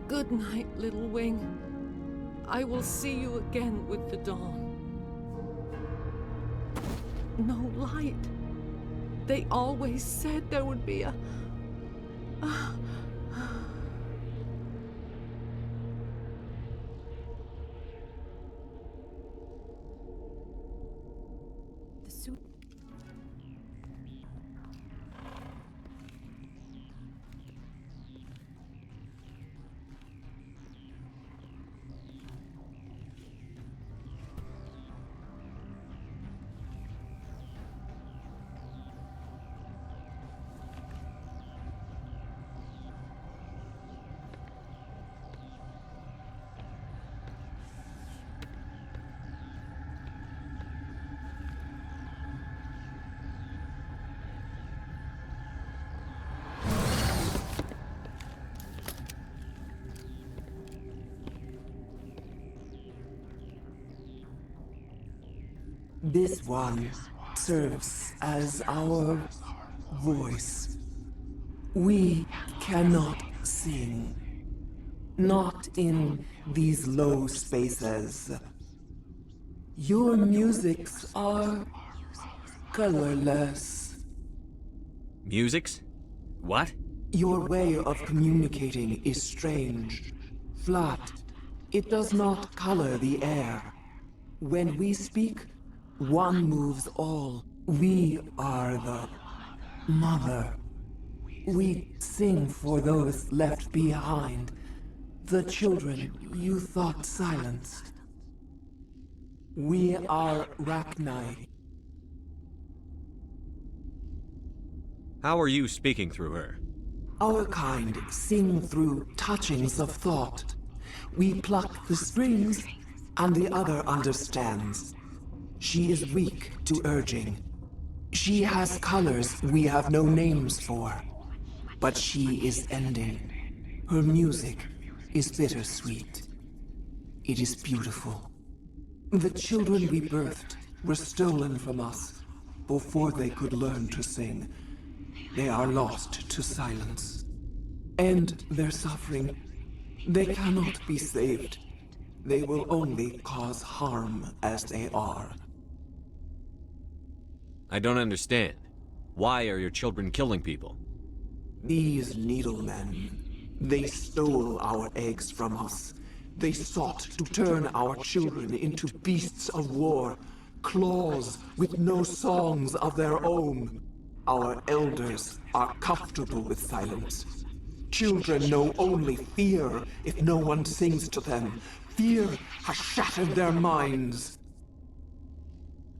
Good night, little wing. I will see you again with the dawn. No light. They always said there would be a... The suit... This one serves as our voice. We cannot sing. Not in these low spaces. Your musics are colorless. Musics? What? Your way of communicating is strange. Flat. It does not color the air. When we speak, one moves all. We are the mother. We sing for those left behind. The children you thought silenced. We are Rachni. How are you speaking through her? Our kind sing through touchings of thought. We pluck the strings, and the other understands. She is weak to urging. She has colors we have no names for. But she is ending. Her music is bittersweet. It is beautiful. The children we birthed were stolen from us before they could learn to sing. They are lost to silence. And their suffering, they cannot be saved. They will only cause harm as they are. I don't understand. Why are your children killing people? These needlemen, they stole our eggs from us. They sought to turn our children into beasts of war, claws with no songs of their own. Our elders are comfortable with silence. Children know only fear if no one sings to them. Fear has shattered their minds.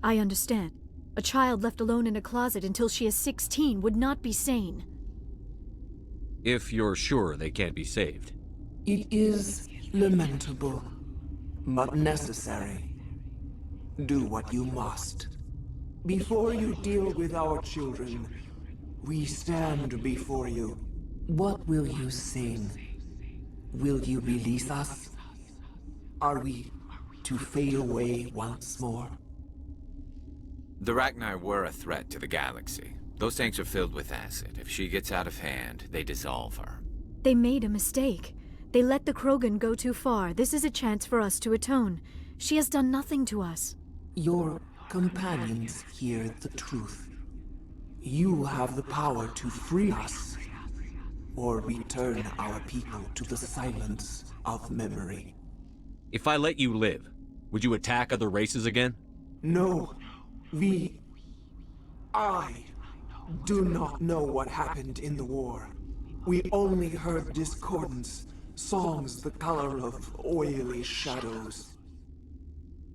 I understand. A child left alone in a closet until she is 16 would not be sane. If you're sure they can't be saved. It is lamentable, but necessary. Do what you must. Before you deal with our children, we stand before you. What will you sing? Will you release us? Are we to fade away once more? The Rachni were a threat to the galaxy. Those tanks are filled with acid. If she gets out of hand, they dissolve her. They made a mistake. They let the Krogan go too far. This is a chance for us to atone. She has done nothing to us. Your companions hear the truth. You have the power to free us, or return our people to the silence of memory. If I let you live, would you attack other races again? No. I do not know what happened in the war. We only heard discordance, songs the color of oily shadows.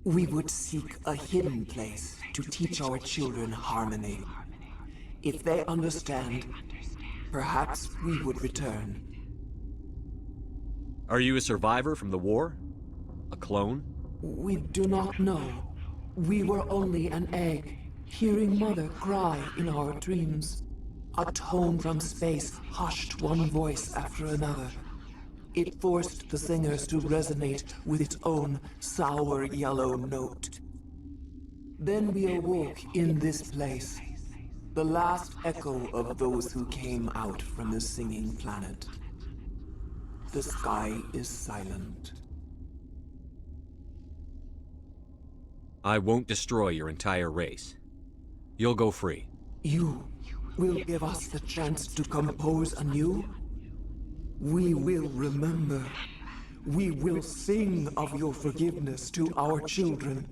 We would seek a hidden place to teach our children harmony. If they understand, perhaps we would return. Are you a survivor from the war? A clone? We do not know. We were only an egg, hearing Mother cry in our dreams. A tone from space hushed one voice after another. It forced the singers to resonate with its own sour yellow note. Then we awoke in this place, the last echo of those who came out from the singing planet. The sky is silent. I won't destroy your entire race. You'll go free. You will give us the chance to compose anew? We will remember. We will sing of your forgiveness to our children.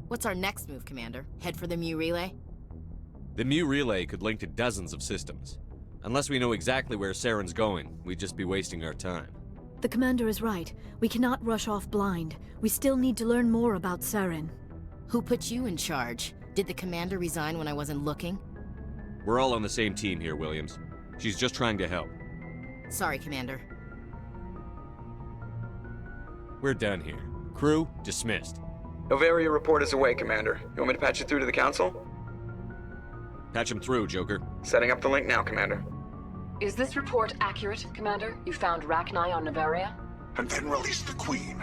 What's our next move, Commander? Head for the Mu Relay? The Mu Relay could link to dozens of systems. Unless we know exactly where Saren's going, we'd just be wasting our time. The Commander is right. We cannot rush off blind. We still need to learn more about Saren. Who put you in charge? Did the Commander resign when I wasn't looking? We're all on the same team here, Williams. She's just trying to help. Sorry, Commander. We're done here. Crew, dismissed. Noveria report is away, Commander. You want me to patch you through to the Council? Patch him through, Joker. Setting up the link now, Commander. Is this report accurate, Commander? You found Rachni on Noveria? And then released the Queen.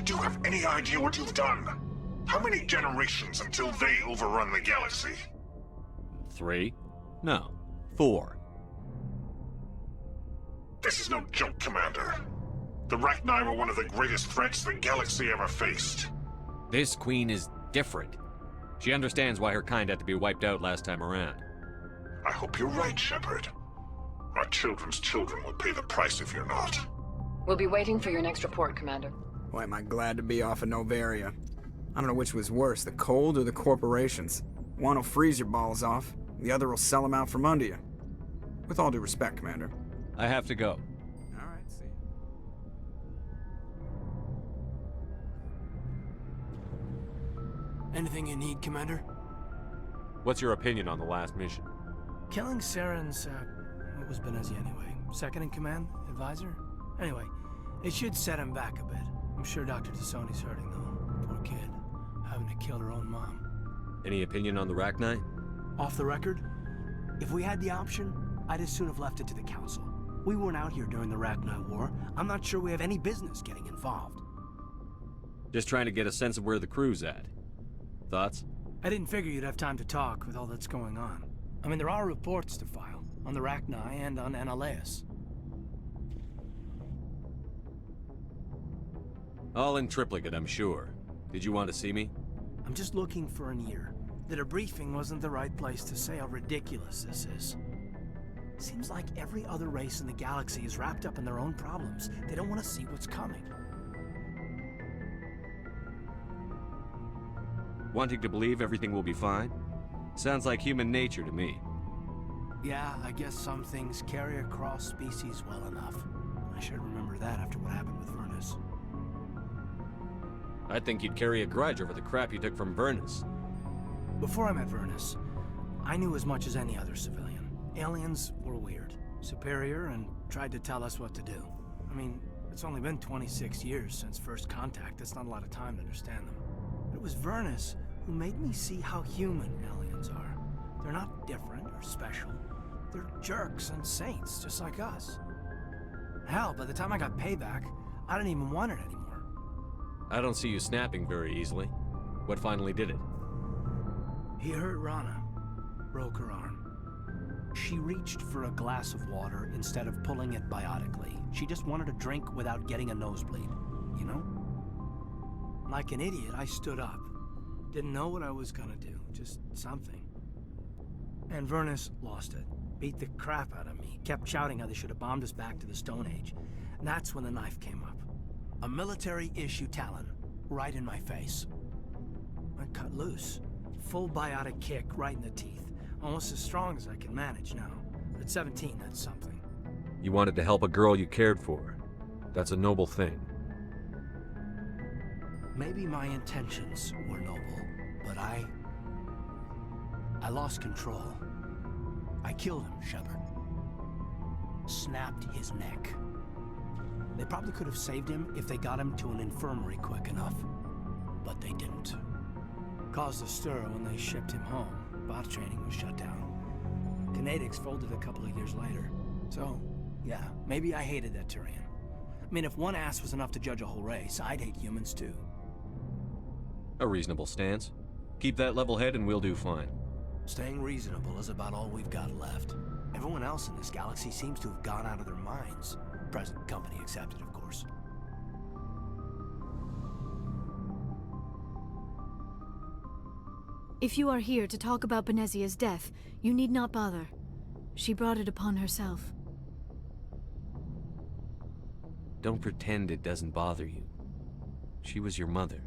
Do you have any idea what you've done? How many generations until they overrun the galaxy? 3? No. 4. This is no joke, Commander. The Rachni were one of the greatest threats the galaxy ever faced. This Queen is different. She understands why her kind had to be wiped out last time around. I hope you're right, Shepard. My children's children will pay the price if you're not. We'll be waiting for your next report, Commander. Boy, am I glad to be off of Noveria. I don't know which was worse, the cold or the corporations. One will freeze your balls off, the other will sell them out from under you. With all due respect, Commander. I have to go. Alright, see you. Anything you need, Commander? What's your opinion on the last mission? Killing Saren's, what was Benezia anyway? Second in command? Advisor? Anyway, it should set him back a bit. I'm sure Dr. Tassoni's hurting, though. Poor kid. Having to kill her own mom. Any opinion on the Rachni? Off the record, if we had the option, I'd as soon have left it to the Council. We weren't out here during the Rachni War. I'm not sure we have any business getting involved. Just trying to get a sense of where the crew's at. Thoughts? I didn't figure you'd have time to talk with all that's going on. I mean, there are reports to file, on the Rachni and on Annaleus. All in triplicate, I'm sure. Did you want to see me? I'm just looking for an ear. The debriefing wasn't the right place to say how ridiculous this is. Seems like every other race in the galaxy is wrapped up in their own problems. They don't want to see what's coming. Wanting to believe everything will be fine? Sounds like human nature to me. Yeah, I guess some things carry across species well enough. I should remember that after what happened with Vernus. I think you'd carry a grudge over the crap you took from Vernus. Before I met Vernus, I knew as much as any other civilian. Aliens were weird, superior, and tried to tell us what to do. I mean, it's only been 26 years since first contact. That's not a lot of time to understand them. But it was Vernus who made me see how human aliens are. They're not different or special. They're jerks and saints, just like us. Hell, by the time I got payback, I didn't even want it anymore. I don't see you snapping very easily. What finally did it? He hurt Rana. Broke her arm. She reached for a glass of water instead of pulling it biotically. She just wanted a drink without getting a nosebleed, you know? Like an idiot, I stood up. Didn't know what I was gonna do, just something. And Vernus lost it. Beat the crap out of me. Kept shouting how they should have bombed us back to the Stone Age. And that's when the knife came up. A military-issue Talon, right in my face. I cut loose. Full biotic kick right in the teeth. Almost as strong as I can manage now. But at 17, that's something. You wanted to help a girl you cared for. That's a noble thing. Maybe my intentions were noble, but I lost control. I killed him, Shepard. Snapped his neck. They probably could have saved him if they got him to an infirmary quick enough. But they didn't. Caused a stir when they shipped him home. Bot training was shut down. Kinetics folded a couple of years later. So, yeah, maybe I hated that Turian. I mean, if one ass was enough to judge a whole race, I'd hate humans too. A reasonable stance. Keep that level head and we'll do fine. Staying reasonable is about all we've got left. Everyone else in this galaxy seems to have gone out of their minds. Present company accepted, of course. If you are here to talk about Benezia's death, you need not bother. She brought it upon herself. Don't pretend it doesn't bother you. She was your mother.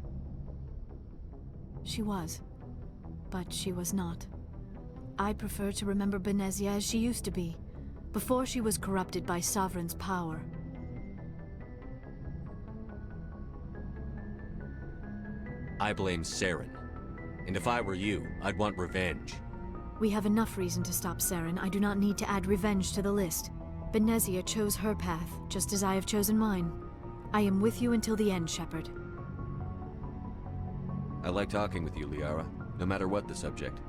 She was. But she was not. I prefer to remember Benezia as she used to be, before she was corrupted by Sovereign's power. I blame Saren. And if I were you, I'd want revenge. We have enough reason to stop Saren. I do not need to add revenge to the list. Benezia chose her path, just as I have chosen mine. I am with you until the end, Shepard. I like talking with you, Liara, no matter what the subject.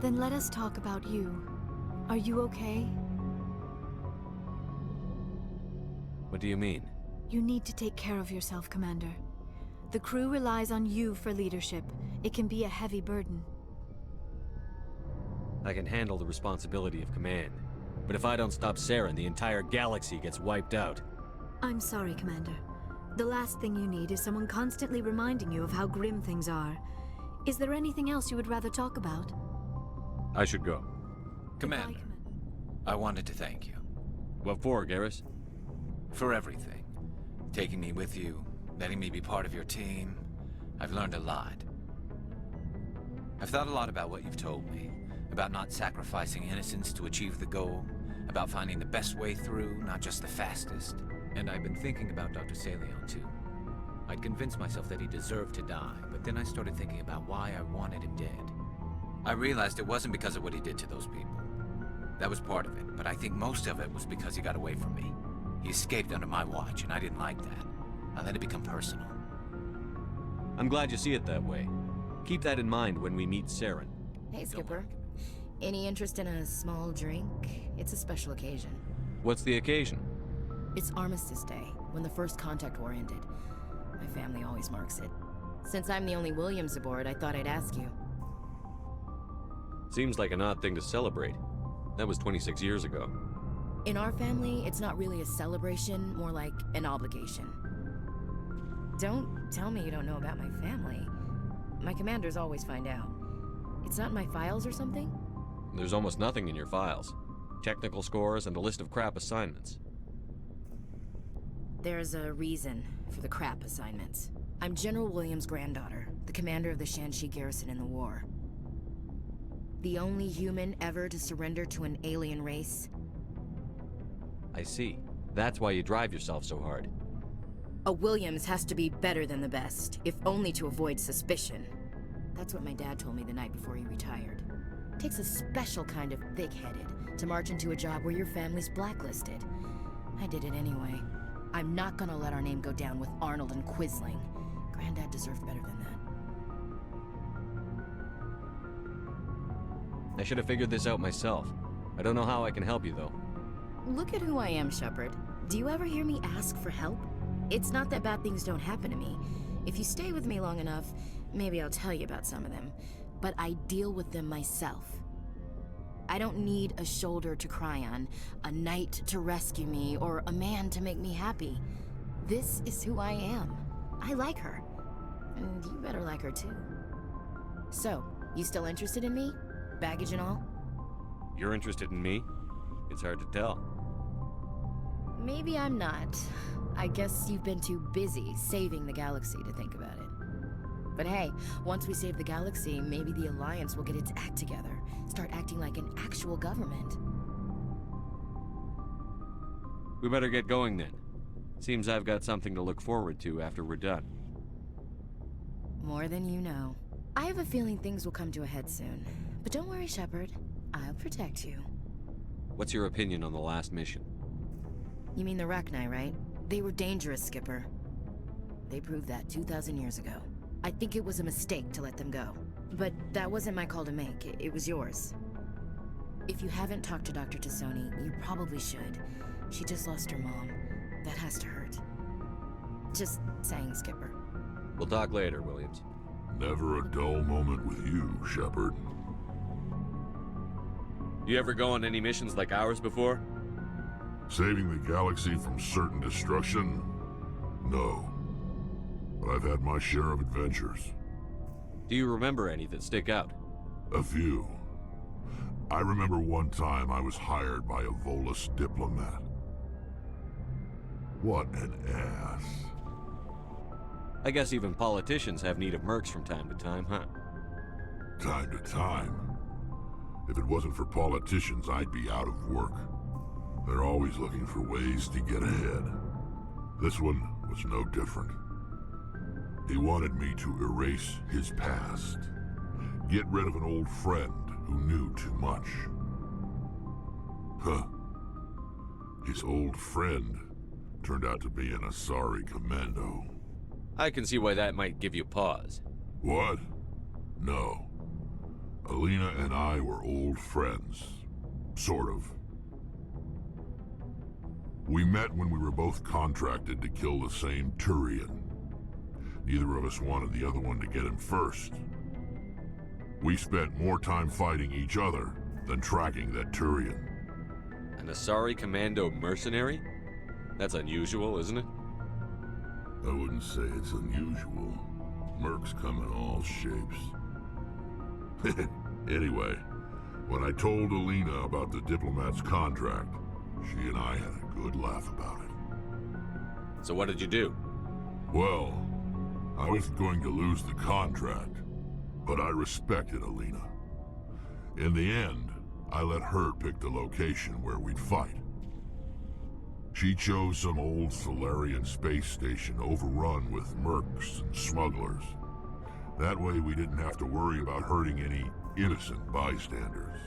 Then let us talk about you. Are you okay? What do you mean? You need to take care of yourself, Commander. The crew relies on you for leadership. It can be a heavy burden. I can handle the responsibility of command. But if I don't stop Saren, the entire galaxy gets wiped out. I'm sorry, Commander. The last thing you need is someone constantly reminding you of how grim things are. Is there anything else you would rather talk about? I should go. Commander, I wanted to thank you. What for, Garrus? For everything. Taking me with you, letting me be part of your team. I've learned a lot. I've thought a lot about what you've told me. About not sacrificing innocence to achieve the goal. About finding the best way through, not just the fastest. And I've been thinking about Dr. Saleon, too. I'd convinced myself that he deserved to die, but then I started thinking about why I wanted him dead. I realized it wasn't because of what he did to those people. That was part of it, but I think most of it was because he got away from me. He escaped under my watch, and I didn't like that. I let it become personal. I'm glad you see it that way. Keep that in mind when we meet Saren. Hey, Skipper. Any interest in a small drink? It's a special occasion. What's the occasion? It's Armistice Day, when the first contact war ended. My family always marks it. Since I'm the only Williams aboard, I thought I'd ask you. Seems like an odd thing to celebrate. That was 26 years ago. In our family, it's not really a celebration, more like an obligation. Don't tell me you don't know about my family. My commanders always find out. It's not in my files or something? There's almost nothing in your files. Technical scores and a list of crap assignments. There's a reason for the crap assignments. I'm General Williams' granddaughter, the commander of the Shanxi garrison in the war. The only human ever to surrender to an alien race. I see. That's why you drive yourself so hard. A Williams has to be better than the best, if only to avoid suspicion. That's what my dad told me the night before he retired. Takes a special kind of thick-headed to march into a job where your family's blacklisted. I did it anyway. I'm not gonna let our name go down with Arnold and Quisling. Granddad deserved better than that. I should have figured this out myself. I don't know how I can help you, though. Look at who I am, Shepard. Do you ever hear me ask for help? It's not that bad things don't happen to me. If you stay with me long enough, maybe I'll tell you about some of them. But I deal with them myself. I don't need a shoulder to cry on, a knight to rescue me, or a man to make me happy. This is who I am. I like her. And you better like her too. So, you still interested in me? Baggage and all? You're interested in me? It's hard to tell. Maybe I'm not. I guess you've been too busy saving the galaxy to think about it. But hey, once we save the galaxy, maybe the Alliance will get its act together. Start acting like an actual government. We better get going then. Seems I've got something to look forward to after we're done. More than you know. I have a feeling things will come to a head soon. But don't worry, Shepard. I'll protect you. What's your opinion on the last mission? You mean the Rachni, right? They were dangerous, Skipper. They proved that 2,000 years ago. I think it was a mistake to let them go. But that wasn't my call to make. It was yours. If you haven't talked to Dr. Tassoni, you probably should. She just lost her mom. That has to hurt. Just saying, Skipper. We'll talk later, Williams. Never a dull moment with you, Shepard. You ever go on any missions like ours before? Saving the galaxy from certain destruction? No. But I've had my share of adventures. Do you remember any that stick out? A few. I remember one time I was hired by a Volus diplomat. What an ass. I guess even politicians have need of mercs from time to time, huh? Time to time. If it wasn't for politicians, I'd be out of work. They're always looking for ways to get ahead. This one was no different. He wanted me to erase his past. Get rid of an old friend who knew too much. Huh. His old friend turned out to be an Asari commando. I can see why that might give you pause. What? No. Alina and I were old friends. Sort of. We met when we were both contracted to kill the same Turian. Neither of us wanted the other one to get him first. We spent more time fighting each other than tracking that Turian. An Asari commando mercenary? That's unusual, isn't it? I wouldn't say it's unusual. Mercs come in all shapes. Anyway, when I told Alina about the diplomat's contract, She and I had a good laugh about it. So what did you do? Well, I wasn't going to lose the contract, but I respected Alina. In the end, I let her pick the location where we'd fight. She chose some old Solarian space station overrun with mercs and smugglers. That way we didn't have to worry about hurting any innocent bystanders.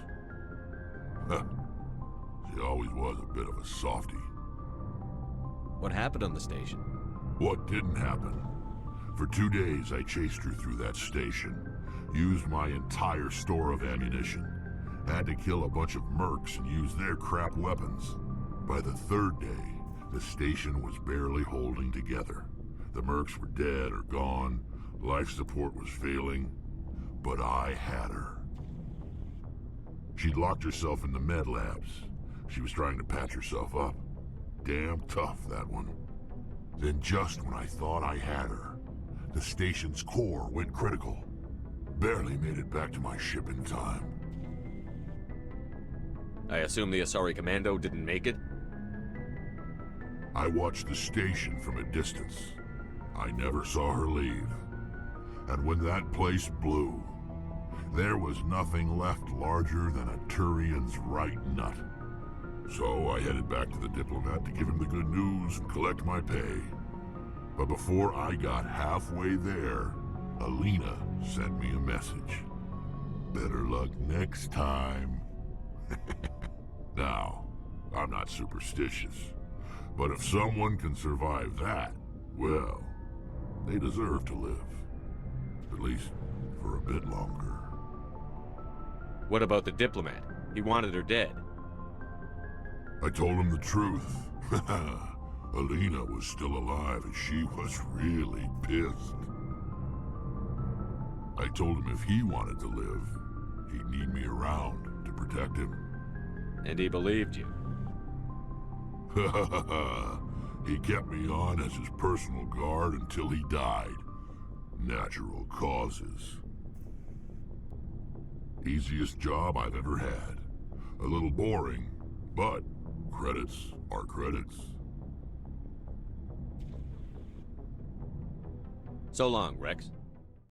She always was a bit of a softie. What happened on the station? What didn't happen? For 2 days I chased her through that station, used my entire store of ammunition, had to kill a bunch of mercs and use their crap weapons. By the 3rd day, the station was barely holding together. The mercs were dead or gone, life support was failing, but I had her. She'd locked herself in the med labs. She was trying to patch herself up. Damn tough, that one. Then just when I thought I had her, the station's core went critical. Barely made it back to my ship in time. I assume the Asari Commando didn't make it? I watched the station from a distance. I never saw her leave. And when that place blew, there was nothing left larger than a Turian's right nut. So I headed back to the diplomat to give him the good news and collect my pay. But before I got halfway there, Alina sent me a message. Better luck next time. Now, I'm not superstitious, but if someone can survive that, well, they deserve to live. At least for a bit longer. What about the diplomat? He wanted her dead. I told him the truth. Alina was still alive and she was really pissed. I told him if he wanted to live, he'd need me around to protect him. And he believed you. He kept me on as his personal guard until he died. Natural causes. Easiest job I've ever had. A little boring, but credits are credits. So long, Rex.